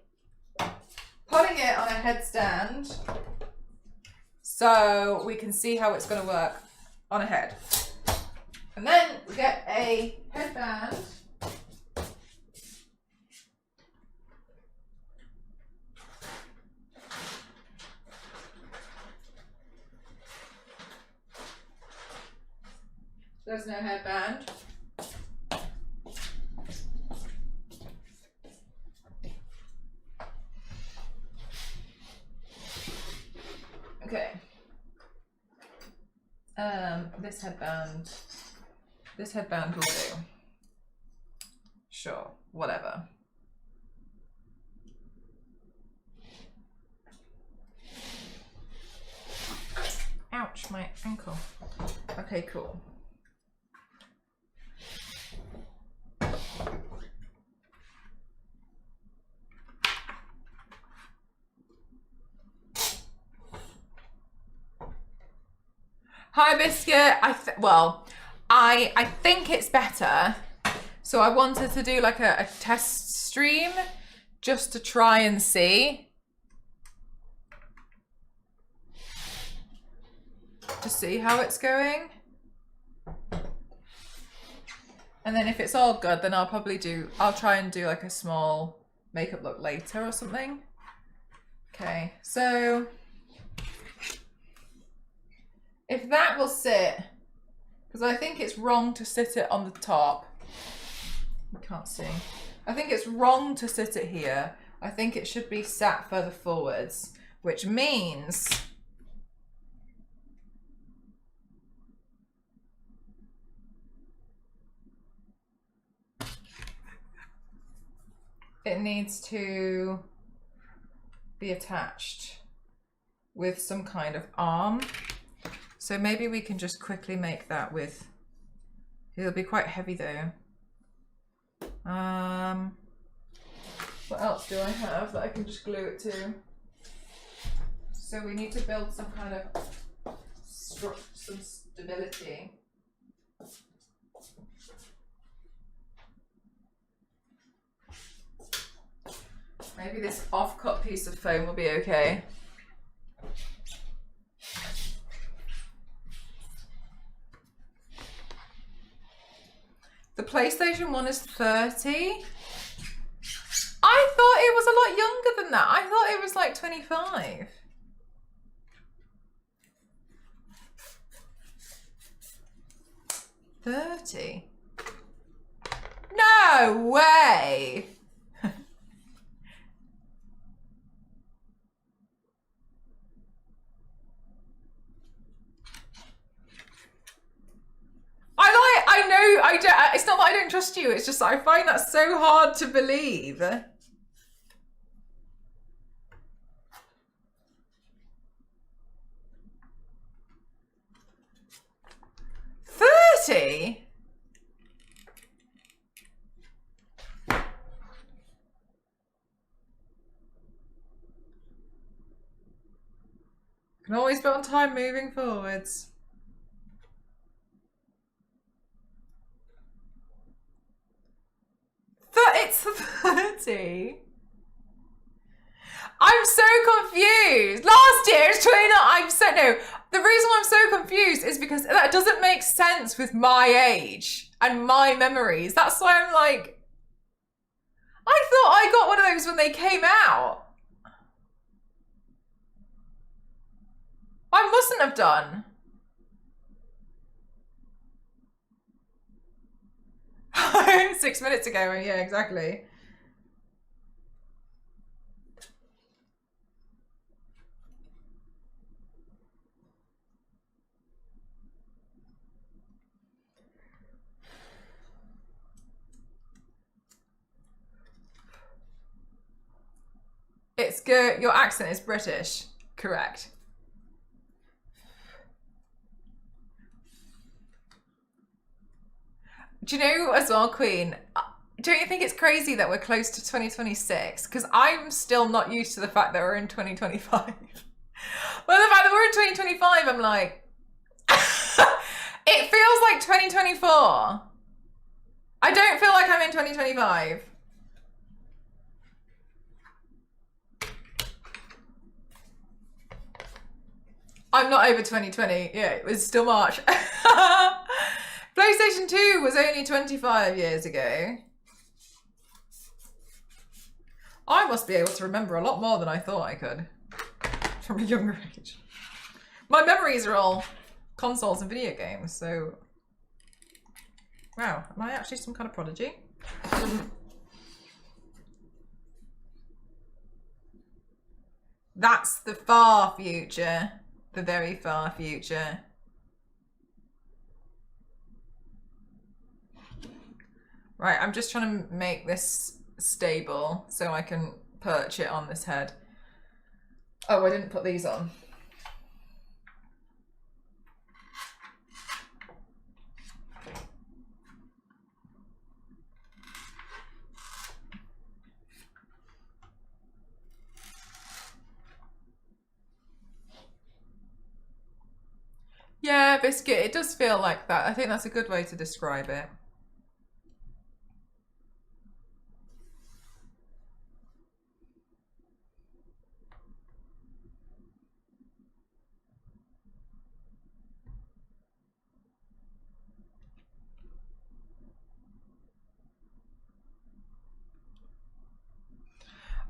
putting it on a headstand so we can see how it's going to work on a head. And then we get a headband. There's no headband. Okay. This headband will do. Sure, whatever. Ouch, my ankle. Okay, cool. Hi, Biscuit. I think it's better. So I wanted to do like a test stream just to try and see. To see how it's going. And then if it's all good, then I'll try and do like a small makeup look later or something. Okay, so if that will sit, because I think it's wrong to sit it on the top. I can't see. I think it's wrong to sit it here. I think it should be sat further forwards, which means it needs to be attached with some kind of arm. So maybe we can just quickly make that with, it'll be quite heavy though. What else do I have that I can just glue it to? So we need to build some kind of some stability. Maybe this off-cut piece of foam will be okay. The PlayStation 1 is 30. I thought it was a lot younger than that. I thought it was like 25. $30. No way. It's not that I don't trust you, it's just that I find that so hard to believe. 30? Can always bet on time moving forwards. It's 30. I'm so confused. Last year it's 29. The reason I'm so confused is because that doesn't make sense with my age and my memories. That's why I'm like, I thought I got one of those when they came out. I mustn't have done. Oh, 6 minutes ago, yeah, exactly. It's good. Your accent is British. Correct. Do you know as well, Queen? Don't you think it's crazy that we're close to 2026? Because I'm still not used to the fact that we're in 2025. Well, the fact that we're in 2025, I'm like, it feels like 2024. I don't feel like I'm in 2025. I'm not over 2020. Yeah, it was still March. PlayStation 2 was only 25 years ago. I must be able to remember a lot more than I thought I could from a younger age. My memories are all consoles and video games, so... Wow, am I actually some kind of prodigy? That's the far future. The very far future. Right, I'm just trying to make this stable so I can perch it on this head. Oh, I didn't put these on. Yeah, biscuit, it does feel like that. I think that's a good way to describe it.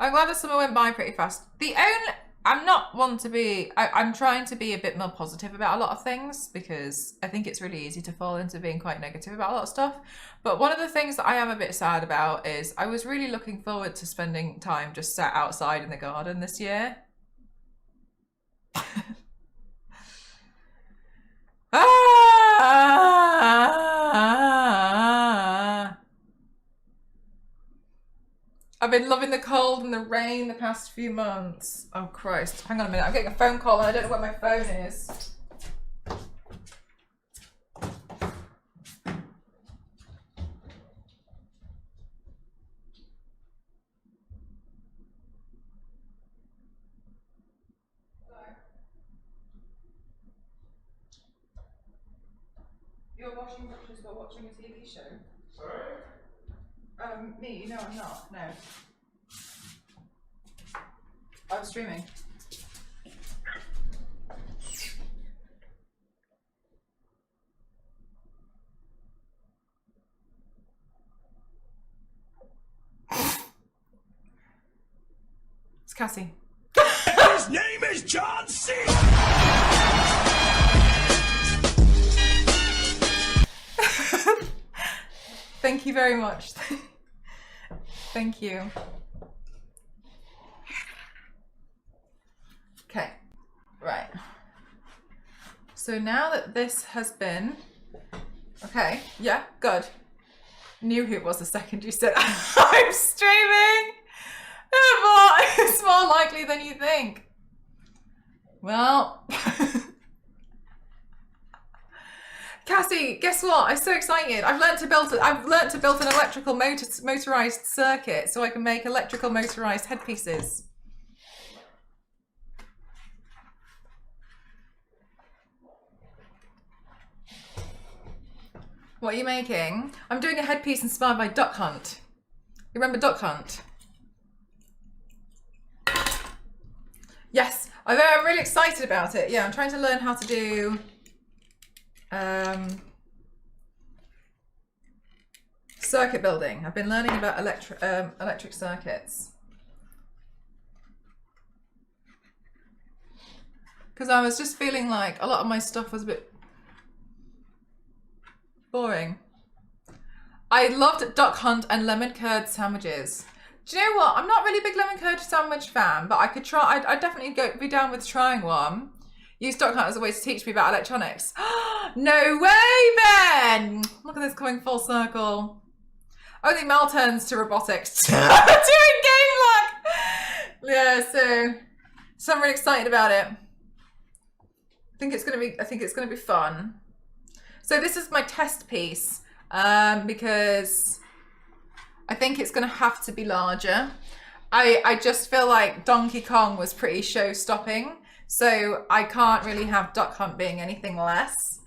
I'm glad the summer went by pretty fast. I'm not one to be, I'm trying to be a bit more positive about a lot of things because I think it's really easy to fall into being quite negative about a lot of stuff. But one of the things that I am a bit sad about is I was really looking forward to spending time just sat outside in the garden this year. I've been loving the cold and the rain the past few months. Oh Christ, hang on a minute, I'm getting a phone call and I don't know where my phone is. You're washing dishes while watching a TV show? Sorry? Me, no I'm not, no. streaming. It's Cassie. His name is John C. Thank you very much. Thank you. Okay, right. So now that this has been, okay, yeah, good. Knew who it was the second you said I'm streaming. It's more likely than you think. Well, Cassie, guess what? I'm so excited. I've learnt to build an electrical motorized circuit so I can make electrical motorized headpieces. What are you making? I'm doing a headpiece inspired by Duck Hunt. You remember Duck Hunt? Yes, I'm really excited about it. Yeah, I'm trying to learn how to do circuit building. I've been learning about electric circuits. Because I was just feeling like a lot of my stuff was a bit boring. I loved Duck Hunt and lemon curd sandwiches. Do you know what? I'm not really a big lemon curd sandwich fan, but I could try. I'd definitely be down with trying one. Use Duck Hunt as a way to teach me about electronics. No way, Ben! Look at this coming full circle. Only Mel turns to robotics. Doing game luck. Yeah, so I'm really excited about it. I think it's gonna be fun. So this is my test piece because I think it's going to have to be larger. I just feel like Donkey Kong was pretty show-stopping, so I can't really have Duck Hunt being anything less.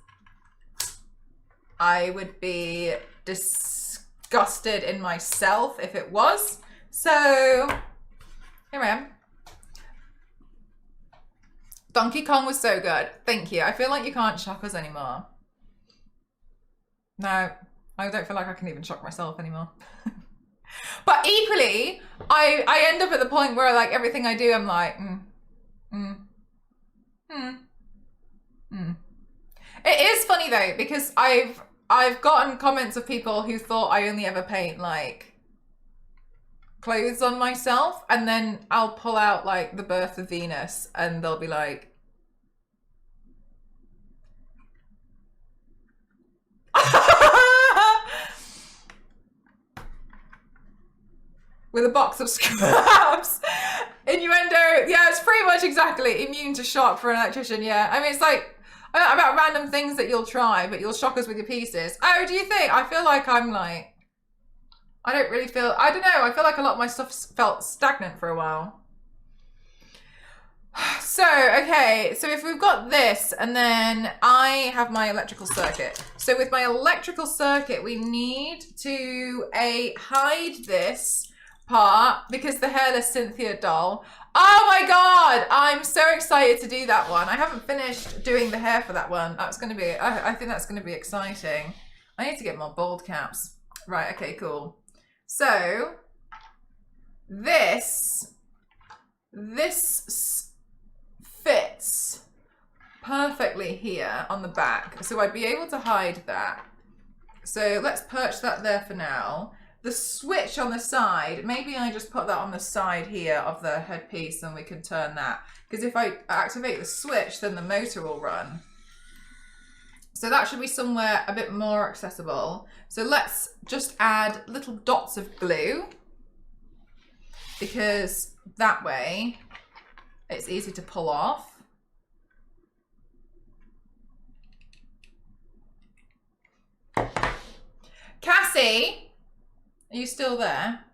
I would be disgusted in myself if it was. So here I am. Donkey Kong was so good. Thank you. I feel like you can't shock us anymore. No, I don't feel like I can even shock myself anymore. But equally, I end up at the point where like everything I do, I'm like, It is funny though, because I've gotten comments of people who thought I only ever paint like clothes on myself, and then I'll pull out like the birth of Venus and they'll be like, with a box of scraps. Innuendo, yeah, it's pretty much exactly immune to shock for an electrician, yeah. I mean, it's like about random things that you'll try, but you'll shock us with your pieces. Oh, do you think? I feel like I don't know, I feel like a lot of my stuff felt stagnant for a while. So, okay, so if we've got this, and then I have my electrical circuit. So with my electrical circuit, we need to hide this part because the hairless Cynthia doll. Oh my god, I'm so excited to do that one. I haven't finished doing the hair for that one. That's going to be, I think that's going to be exciting. I need to get more bald caps. Right, okay, cool. So this fits perfectly here on the back, so I'd be able to hide that. So let's perch that there for now. The switch on the side, maybe I just put that on the side here of the headpiece and we can turn that. Because if I activate the switch, then the motor will run. So that should be somewhere a bit more accessible. So let's just add little dots of glue, because that way it's easy to pull off. Cassie, are you still there?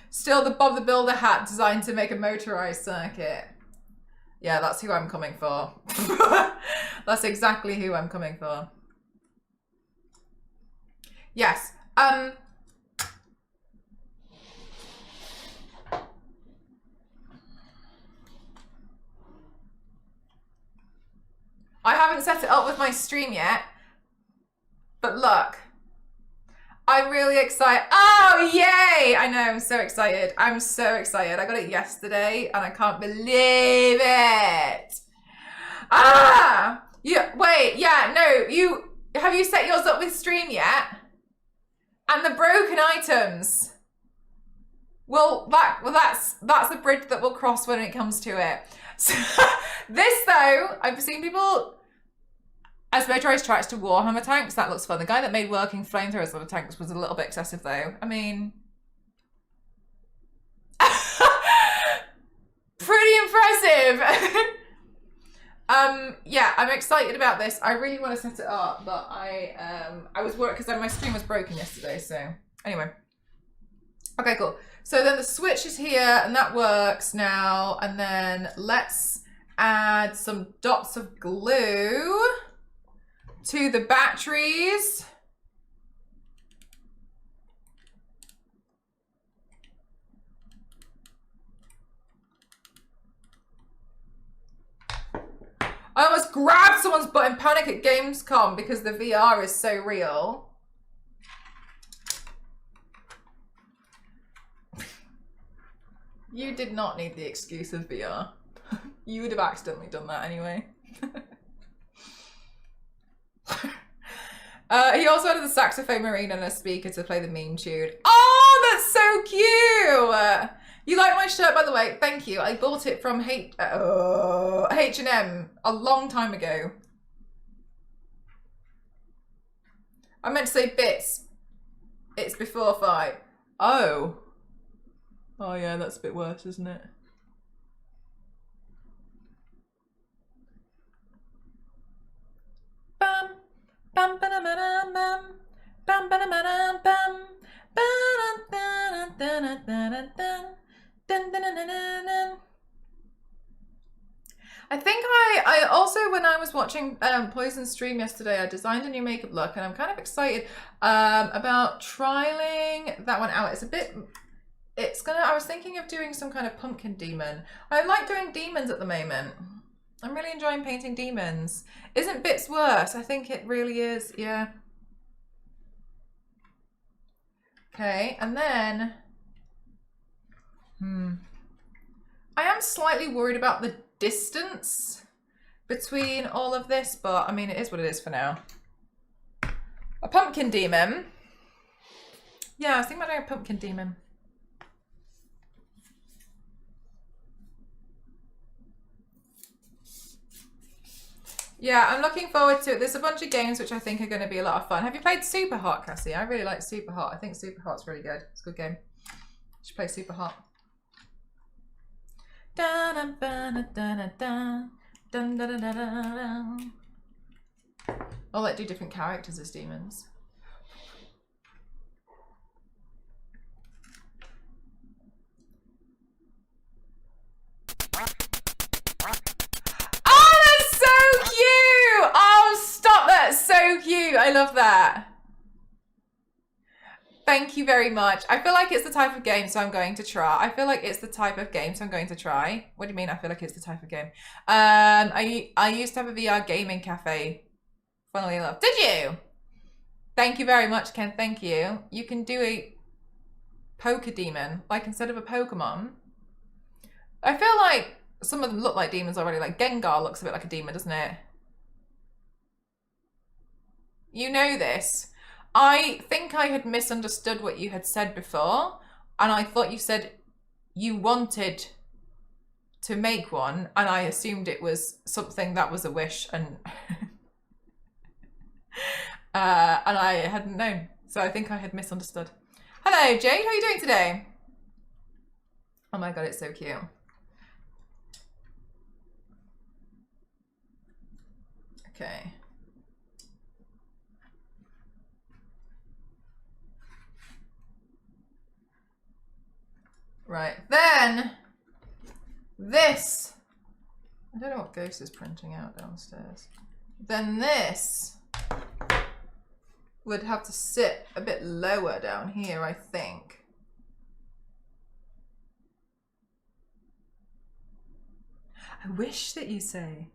Still the Bob the Builder hat designed to make a motorized circuit. Yeah, that's who I'm coming for. That's exactly who I'm coming for. Yes. I haven't set it up with my stream yet, but look. I'm really excited. Oh, yay! I know, I'm so excited. I'm so excited. I got it yesterday and I can't believe it. Ah! Yeah, wait, yeah, no, have you set yours up with stream yet? And the broken items. Well, that's a bridge that we'll cross when it comes to it. So, this though, I've seen people as motorized tracks to Warhammer tanks. That looks fun. The guy that made working flamethrowers on the tanks was a little bit excessive though. I mean, pretty impressive. Yeah, I'm excited about this. I really want to set it up, but I was worried because my stream was broken yesterday. So anyway, okay, cool. So then the switch is here and that works now. And then let's add some dots of glue to the batteries. I almost grabbed someone's butt in panic at Gamescom because the VR is so real. You did not need the excuse of VR. You would have accidentally done that anyway. He also added the saxophone marine and a speaker to play the meme tune. Oh, that's so cute! You like my shirt, by the way? Thank you. I bought it from H&M a long time ago. I meant to say bits. It's before 5. Oh. Oh yeah, that's a bit worse, isn't it? Bam, bam, bam, bam, bam, bam, bam, bam, bam, I think I also, when I was watching Poison's stream yesterday, I designed a new makeup look, and I'm kind of excited about trialing that one out. I was thinking of doing some kind of pumpkin demon. I like doing demons at the moment. I'm really enjoying painting demons. Isn't Bits worse? I think it really is, yeah. Okay, and then, I am slightly worried about the distance between all of this, but I mean, it is what it is for now. A pumpkin demon. Yeah, I was thinking about doing a pumpkin demon. Yeah, I'm looking forward to it. There's a bunch of games which I think are going to be a lot of fun. Have you played Super Hot, Cassie? I really like Super Hot. I think Super Hot's really good. It's a good game. You should play Super Hot. I'll let do different characters as demons. So cute. I love that. Thank you very much. I feel like it's the type of game, so I'm going to try. I feel like it's the type of game, so I'm going to try. What do you mean? I feel like it's the type of game. I used to have a VR gaming cafe. Funnily enough. Did you? Thank you very much, Ken. Thank you. You can do a poker demon, like instead of a Pokemon. I feel like some of them look like demons already. Like Gengar looks a bit like a demon, doesn't it? You know this. I think I had misunderstood what you had said before, and I thought you said you wanted to make one, and I assumed it was something that was a wish, and and I hadn't known. So I think I had misunderstood. Hello, Jade. How are you doing today? Oh my god, it's so cute. Okay. Right, then this, I don't know what Ghost is printing out downstairs. Then this would have to sit a bit lower down here, I think. I wish that you say.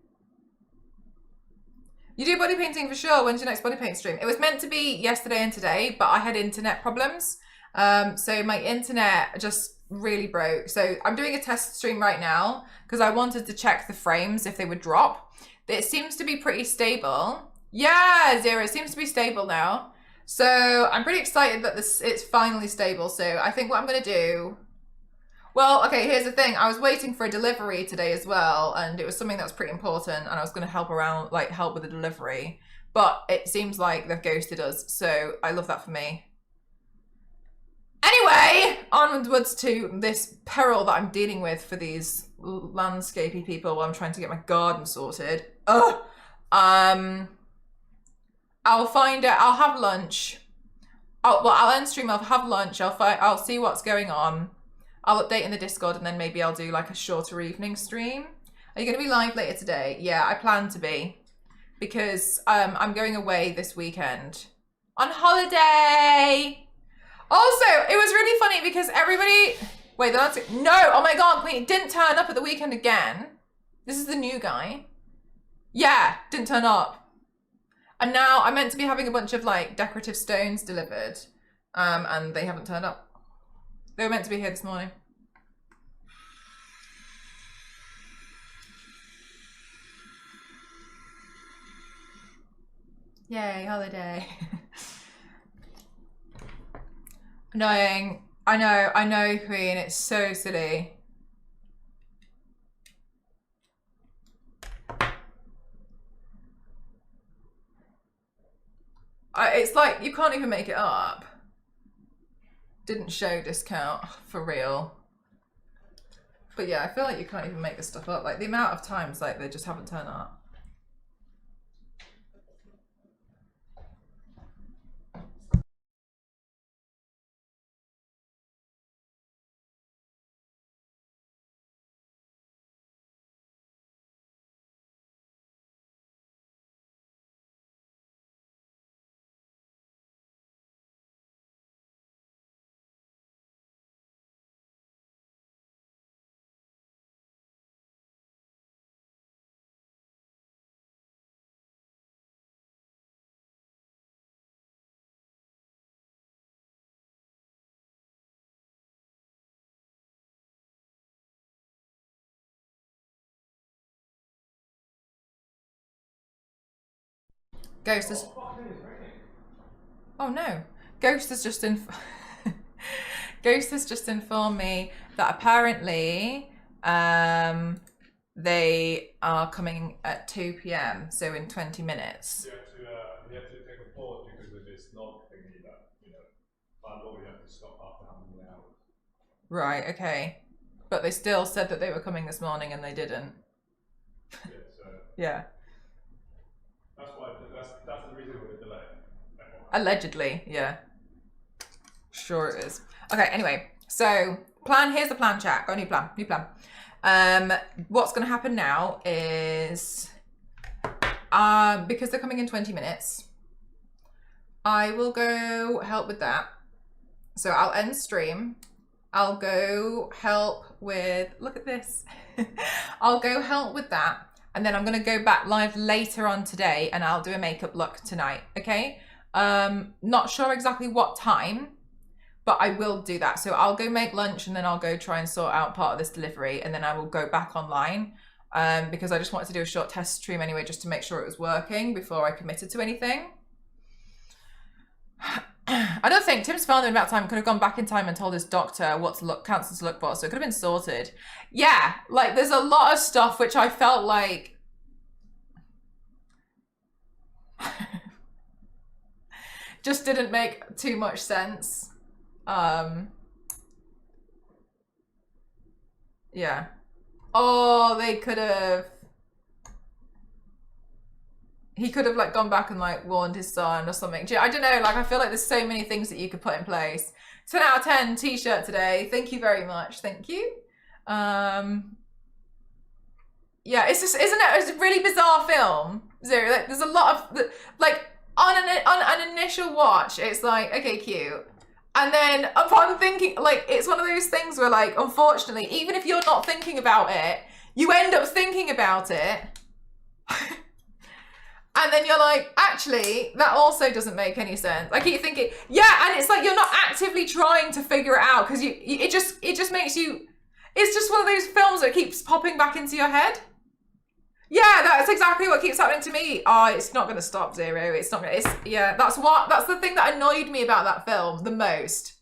You do body painting for sure. When's your next body paint stream? It was meant to be yesterday and today, but I had internet problems. So my internet just really broke. So I'm doing a test stream right now because I wanted to check the frames if they would drop. It seems to be pretty stable. Yeah, Zero, it seems to be stable now. So I'm pretty excited that it's finally stable. So I think what I'm gonna do, well, okay, here's the thing. I was waiting for a delivery today as well, and it was something that was pretty important, and I was gonna help around, like help with the delivery, but it seems like they've ghosted us. So I love that for me. Anyway, onwards to this peril that I'm dealing with for these landscapey people while I'm trying to get my garden sorted. Ugh. I'll find out. I'll have lunch. I'll end stream. I'll have lunch. I'll see what's going on. I'll update in the Discord, and then maybe I'll do like a shorter evening stream. Are you going to be live later today? Yeah, I plan to be, because I'm going away this weekend on holiday. Also, it was really funny because everybody. Wait, that's no. Oh my God, Queen didn't turn up at the weekend again. This is the new guy. Yeah, didn't turn up. And now I'm meant to be having a bunch of like decorative stones delivered, and they haven't turned up. They were meant to be here this morning. Yay, holiday. Annoying. I know, Queen. It's so silly. It's like you can't even make it up. Didn't show discount for real. But yeah, I feel like you can't even make this stuff up. Like the amount of times like they just haven't turned up. Ghost has... Oh no. Ghost has just Ghost has just informed me that apparently they are coming at 2 p.m. so in 20 minutes. You have to take a pause because of this knock thingy that, you know, landlord, you have to stop after how many hours. Right, okay. But they still said that they were coming this morning and they didn't. Yeah, so yeah. That's why that's the reason for the delay. Allegedly, yeah. Sure it is. Okay, anyway, so here's the plan, chat. Got a new plan. What's gonna happen now is because they're coming in 20 minutes, I will go help with that. So I'll end stream. I'll go help with, look at this. I'll go help with that. And then I'm going to go back live later on today and I'll do a makeup look tonight. Okay. Not sure exactly what time, but I will do that. So I'll go make lunch and then I'll go try and sort out part of this delivery. And then I will go back online because I just wanted to do a short test stream anyway, just to make sure it was working before I committed to anything. I don't think Tim's father in about time could have gone back in time and told his doctor what to look, cancer to look for, so it could have been sorted. Yeah, like there's a lot of stuff which I felt like just didn't make too much sense. Yeah. Oh, they could have. He could have like gone back and like warned his son or something. I don't know, like I feel like there's so many things that you could put in place. 10 out of 10 t-shirt today. Thank you very much. Thank you. Yeah, it's just, isn't it? It's a really bizarre film. Zero. Like there's a lot of like on an initial watch, it's like, okay, cute. And then upon thinking, like it's one of those things where like, unfortunately, even if you're not thinking about it, you end up thinking about it. And then you're like, actually, that also doesn't make any sense. I keep thinking, yeah, and it's like you're not actively trying to figure it out because it just makes you. It's just one of those films that keeps popping back into your head. Yeah, that's exactly what keeps happening to me. Oh, it's not going to stop, Zero. It's not. That's the thing that annoyed me about that film the most.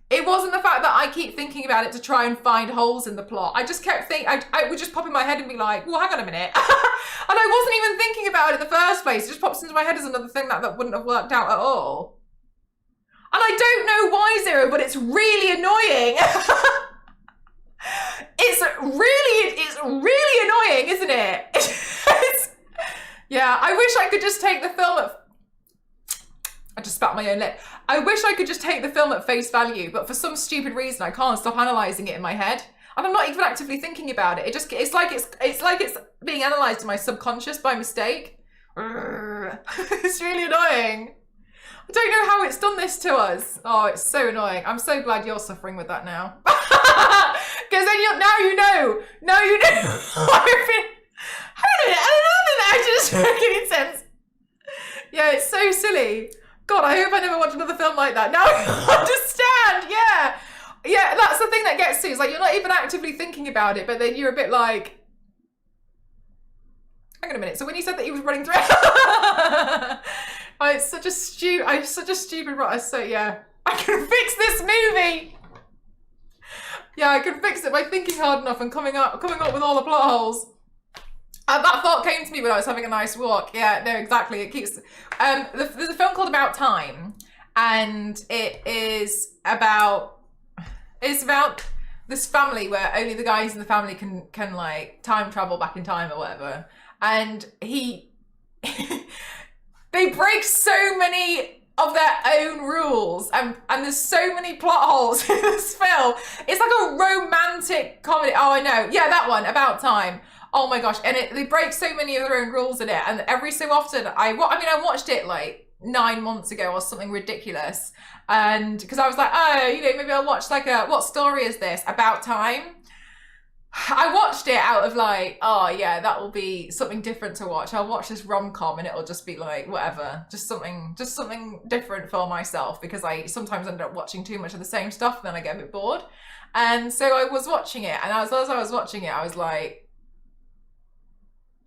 It wasn't the fact that I keep thinking about it to try and find holes in the plot. I just kept thinking, I would just pop in my head and be like, well, hang on a minute. And I wasn't even thinking about it in the first place. It just pops into my head as another thing that wouldn't have worked out at all. And I don't know why, Zero, but it's really annoying. It's really annoying, isn't it? Yeah, I wish I could just take the film at... I just spat my own lip. I wish I could just take the film at face value, but for some stupid reason, I can't stop analysing it in my head. And I'm not even actively thinking about it. It's like it's being analysed in my subconscious by mistake. It's really annoying. I don't know how it's done this to us. Oh, it's so annoying. I'm so glad you're suffering with that now. Because then now you know. Now you know. I don't know that actually doesn't make any sense. Yeah, it's so silly. God, I hope I never watch another film like that. Now I understand. Yeah. Yeah, that's the thing that gets to you. It's like you're not even actively thinking about it, but then you're a bit like, hang on a minute. So when you said that he was running through, oh, it's such a stupid. So yeah, I can fix this movie. Yeah, I can fix it by thinking hard enough and coming up with all the plot holes. And that thought came to me when I was having a nice walk. Yeah, no, exactly. It keeps. There's a film called About Time, and it's about this family where only the guys in the family can like time travel back in time or whatever. And they break so many of their own rules, and there's so many plot holes in this film. It's like a romantic comedy. Oh, I know. Yeah, that one, About Time. Oh my gosh, and they break so many of their own rules in it, and every so often I watched it like 9 months ago or something ridiculous, and because I was like, oh, maybe I'll watch like what story is this? About Time. I watched it out of like, oh yeah, that will be something different to watch. I'll watch this rom-com and it'll just be like whatever, just something different for myself, because I sometimes end up watching too much of the same stuff and then I get a bit bored. And so I was watching it, and as I was watching it, I was like,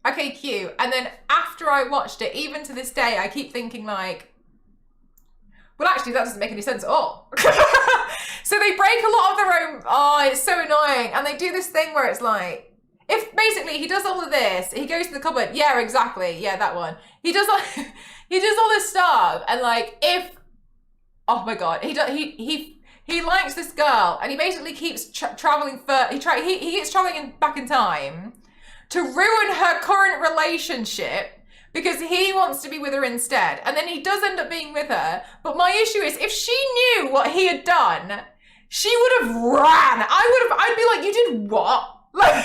okay, cute. And then after I watched it, even to this day, I keep thinking like, well, actually, that doesn't make any sense at all. So they break a lot of their own. Oh, it's so annoying. And they do this thing where it's like, if basically he does all of this, he goes to the cupboard. Yeah, exactly. Yeah, that one. He does all this stuff, and like oh my god, he likes this girl, and he basically keeps traveling he keeps traveling back in time to ruin her current relationship because he wants to be with her instead. And then he does end up being with her. But my issue is, if she knew what he had done, she would have ran. I'd be like, you did what? Like,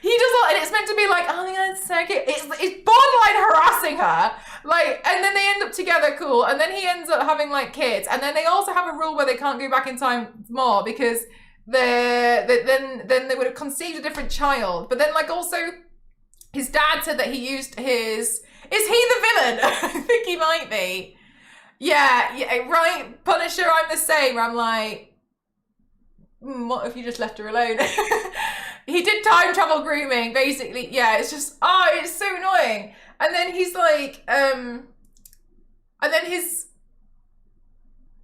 he does all, and it's meant to be like, oh my god, it's so cute. It's borderline harassing her. Like, and then they end up together, cool. And then he ends up having like kids. And then they also have a rule where they can't go back in time more because then they would have conceived a different child. But then like also his dad said that he used his... Is he the villain? I think he might be. Yeah, right. Punisher, I'm the same. I'm like, what if you just left her alone? He did time travel grooming, basically. Yeah, it's just, it's so annoying. And then he's like, and then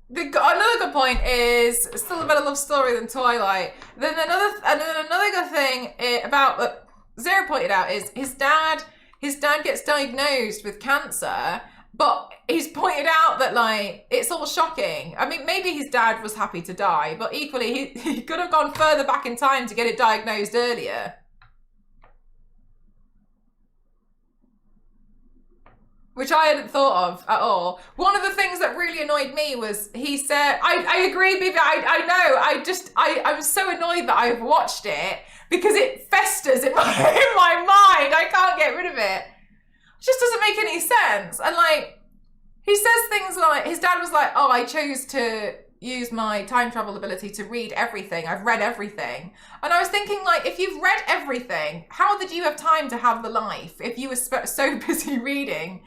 another good point is still a better love story than Twilight. Then another good thing about Zero pointed out is his dad gets diagnosed with cancer, but he's pointed out that like it's all shocking. I mean, maybe his dad was happy to die, but equally he could have gone further back in time to get it diagnosed earlier. Which I hadn't thought of at all. One of the things that really annoyed me was he said, I agree, Bibi, I know, I'm so annoyed that I've watched it because it festers in my mind. I can't get rid of it. It just doesn't make any sense. And like, he says things like, his dad was like, oh, I chose to use my time travel ability to read everything. I've read everything. And I was thinking, like, if you've read everything, how did you have time to have the life if you were so busy reading?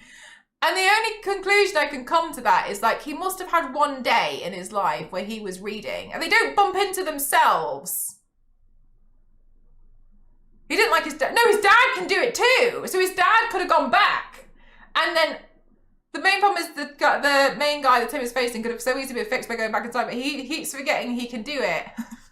And the only conclusion I can come to that is, like, he must have had one day in his life where he was reading. And they don't bump into themselves. He didn't like his dad. No, his dad can do it too. So his dad could have gone back. And then the main problem is the main guy that Tim is facing could have so easily been fixed by going back in time, but he keeps forgetting he can do it.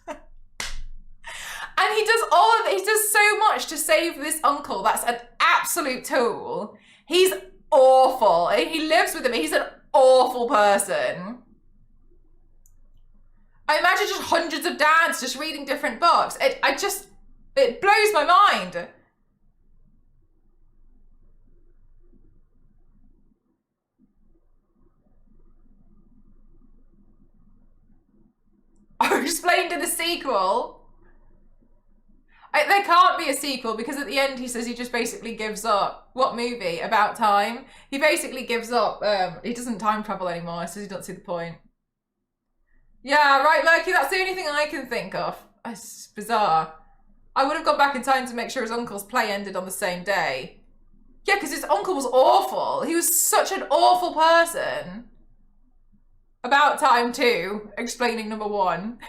And he does he does so much to save this uncle that's an absolute tool. He's awful. He lives with him. He's an awful person. I imagine just hundreds of dads just reading different books. It blows my mind. I explained in the sequel. There can't be a sequel because at the end he says he just basically gives up. What movie? About Time? He basically gives up. He doesn't time travel anymore, so he doesn't see the point. Yeah, right, Loki, that's the only thing I can think of. It's bizarre. I would have gone back in time to make sure his uncle's play ended on the same day. Yeah, because his uncle was awful. He was such an awful person. About Time 2, explaining number 1.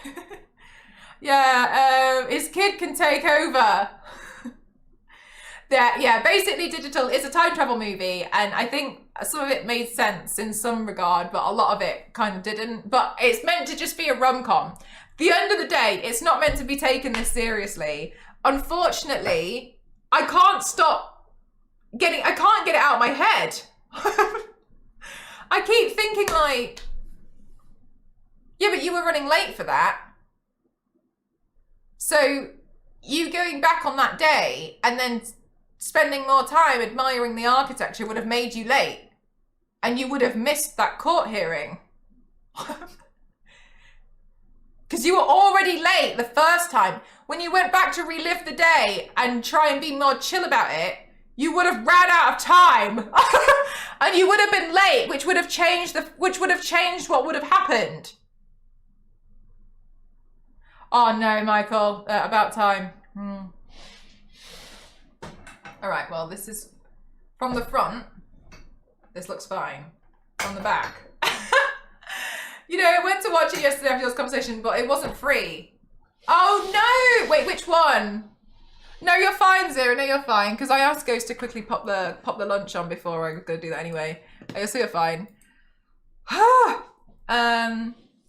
Yeah, his kid can take over. Yeah, basically Digital is a time travel movie, and I think some of it made sense in some regard, but a lot of it kind of didn't. But it's meant to just be a rom-com. The end of the day, it's not meant to be taken this seriously. Unfortunately, I can't get it out of my head. I keep thinking like, yeah, but you were running late for that. So you going back on that day and then spending more time admiring the architecture would have made you late. And you would have missed that court hearing. Because you were already late the first time. When you went back to relive the day and try and be more chill about it, you would have ran out of time. And you would have been late, which would have changed what would have happened. Oh no, Michael, About Time. All right, well, this is from the front. This looks fine. From the back. You know, I went to watch it yesterday after this conversation, but it wasn't free. Oh no! Wait, which one? No, you're fine, Zero. No, you're fine. Because I asked Ghost to quickly pop the lunch on before I was going to do that anyway. So you're fine.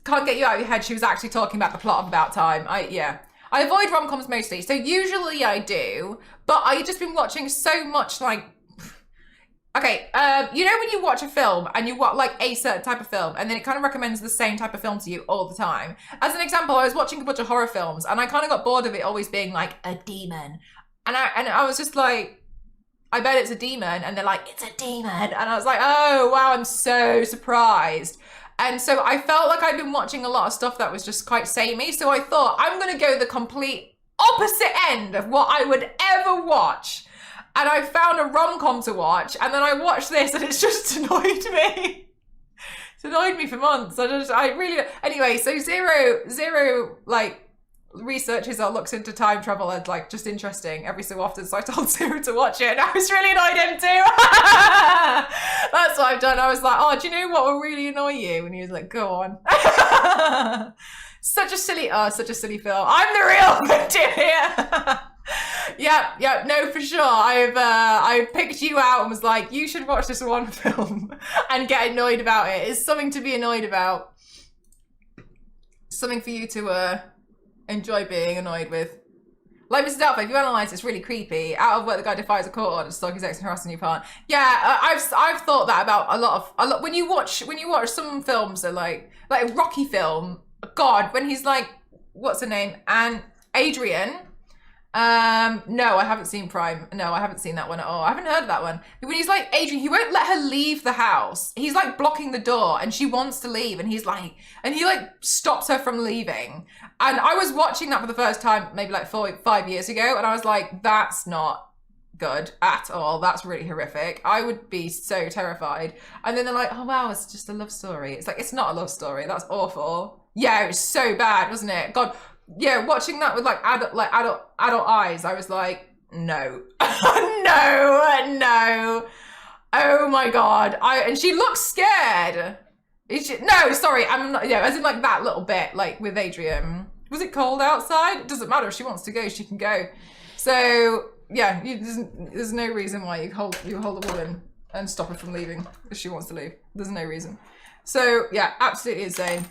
Can't get you out of your head. She was actually talking about the plot of About Time. I avoid rom-coms mostly. So usually I do, but I've just been watching so much like. Okay, you know when you watch a film and you watch like a certain type of film and then it kind of recommends the same type of film to you all the time. As an example, I was watching a bunch of horror films and I kind of got bored of it always being like a demon. And I was just like, I bet it's a demon. And they're like, it's a demon. And I was like, oh, wow, I'm so surprised. And so I felt like I'd been watching a lot of stuff that was just quite samey. So I thought I'm going to go the complete opposite end of what I would ever watch. And I found a rom-com to watch, and then I watched this, and it's just annoyed me. It's annoyed me for months. Anyway, so Zero, like, researches or looks into time travel and, like, just interesting every so often. So I told Zero to watch it, and I was really annoyed him too. That's what I've done. I was like, oh, do you know what will really annoy you? And he was like, go on. Such a silly film. I'm the real victim here. Yeah, no, for sure. I picked you out and was like, you should watch this one film and get annoyed about it. It's something to be annoyed about. Something for you to enjoy being annoyed with. Like Mrs. Alpha, if you analyse, it's really creepy. Out of work, the guy defies a court order to stalk his ex and harass a new partner. Yeah, I've thought that about a lot. When you watch some films, that like a Rocky film. God, when he's like, what's her name? And Adrian. No, I haven't seen Prime. No, I haven't seen that one at all. I haven't heard of that one. When he's like, Adrian, he won't let her leave the house. He's like blocking the door and she wants to leave and he like stops her from leaving. And I was watching that for the first time, maybe like 5 years ago. And I was like, that's not good at all. That's really horrific. I would be so terrified. And then they're like, oh wow, it's just a love story. It's like, it's not a love story. That's awful. Yeah, it was so bad, wasn't it? God, yeah, watching that with like adult eyes, I was like, no, no. Oh my God. And she looks scared. No, sorry, I'm not, yeah, as in like that little bit, like with Adrian. Was it cold outside? It doesn't matter. If she wants to go, she can go. So yeah, there's no reason why you hold a woman and stop her from leaving if she wants to leave. There's no reason. So yeah, absolutely insane.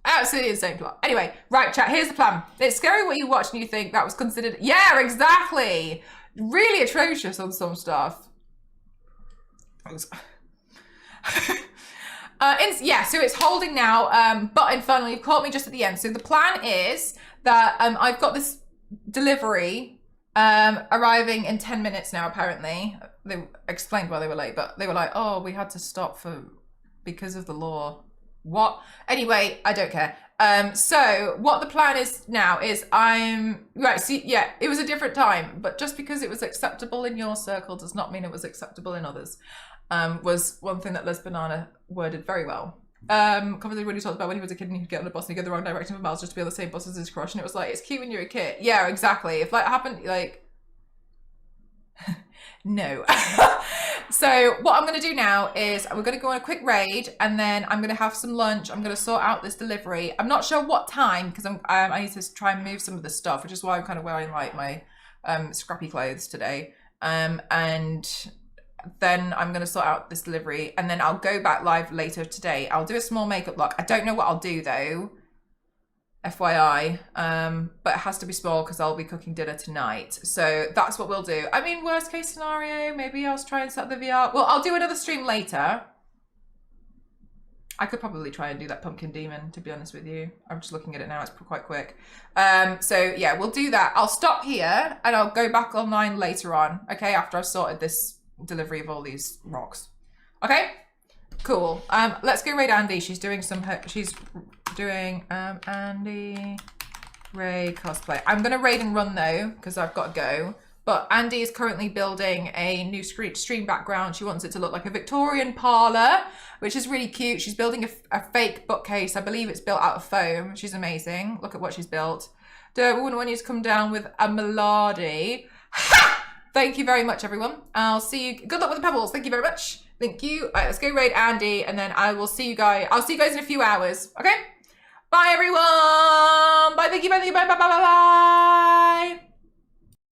Absolutely insane plot. Anyway, right, chat, here's the plan. It's scary what you watch and you think that was considered. Yeah, exactly. Really atrocious on some stuff. Yeah, so it's holding now, but Infernal, you've caught me just at the end. So the plan is that I've got this delivery arriving in 10 minutes now, apparently. They explained why they were late, but they were like, oh, we had to stop because of the law. What? Anyway, I don't care. So what the plan is now is right, see, yeah, it was a different time, but just because it was acceptable in your circle does not mean it was acceptable in others. Was one thing that Les Banana worded very well. Commonly really talked about when he was a kid and he'd get on a bus and he'd go the wrong direction for miles just to be on the same bus as his crush, and it was like, it's cute when you're a kid. Yeah, exactly. If that happened, like, no. So what I'm going to do now is we're going to go on a quick raid and then I'm going to have some lunch. I'm going to sort out this delivery. I'm not sure what time because I need to try and move some of the stuff, which is why I'm kind of wearing like my scrappy clothes today. And then I'm going to sort out this delivery and then I'll go back live later today. I'll do a small makeup look. I don't know what I'll do though, FYI, but it has to be small because I'll be cooking dinner tonight. So that's what we'll do. I mean, worst case scenario, maybe I'll try and set the VR. Well, I'll do another stream later. I could probably try and do that pumpkin demon, to be honest with you. I'm just looking at it now, it's quite quick. So yeah, we'll do that. I'll stop here and I'll go back online later on, okay, after I've sorted this delivery of all these rocks. Okay, cool. Let's go raid Andy. She's doing Andy Ray cosplay. I'm gonna raid and run though because I've got to go. But Andy is currently building a new stream background. She wants it to look like a Victorian parlor, which is really cute. She's building a fake bookcase. I believe it's built out of foam. She's amazing. Look at what she's built. We wouldn't want you to come down with a melody. Ha! Thank you very much, everyone. I'll see you. Good luck with the pebbles. Thank you very much. Thank you. All right, let's go raid Andy, and then I will see you guys. I'll see you guys in a few hours. Okay? Bye, everyone. Bye. Thank you. Bye. Bye. Bye. Bye. Bye. Bye.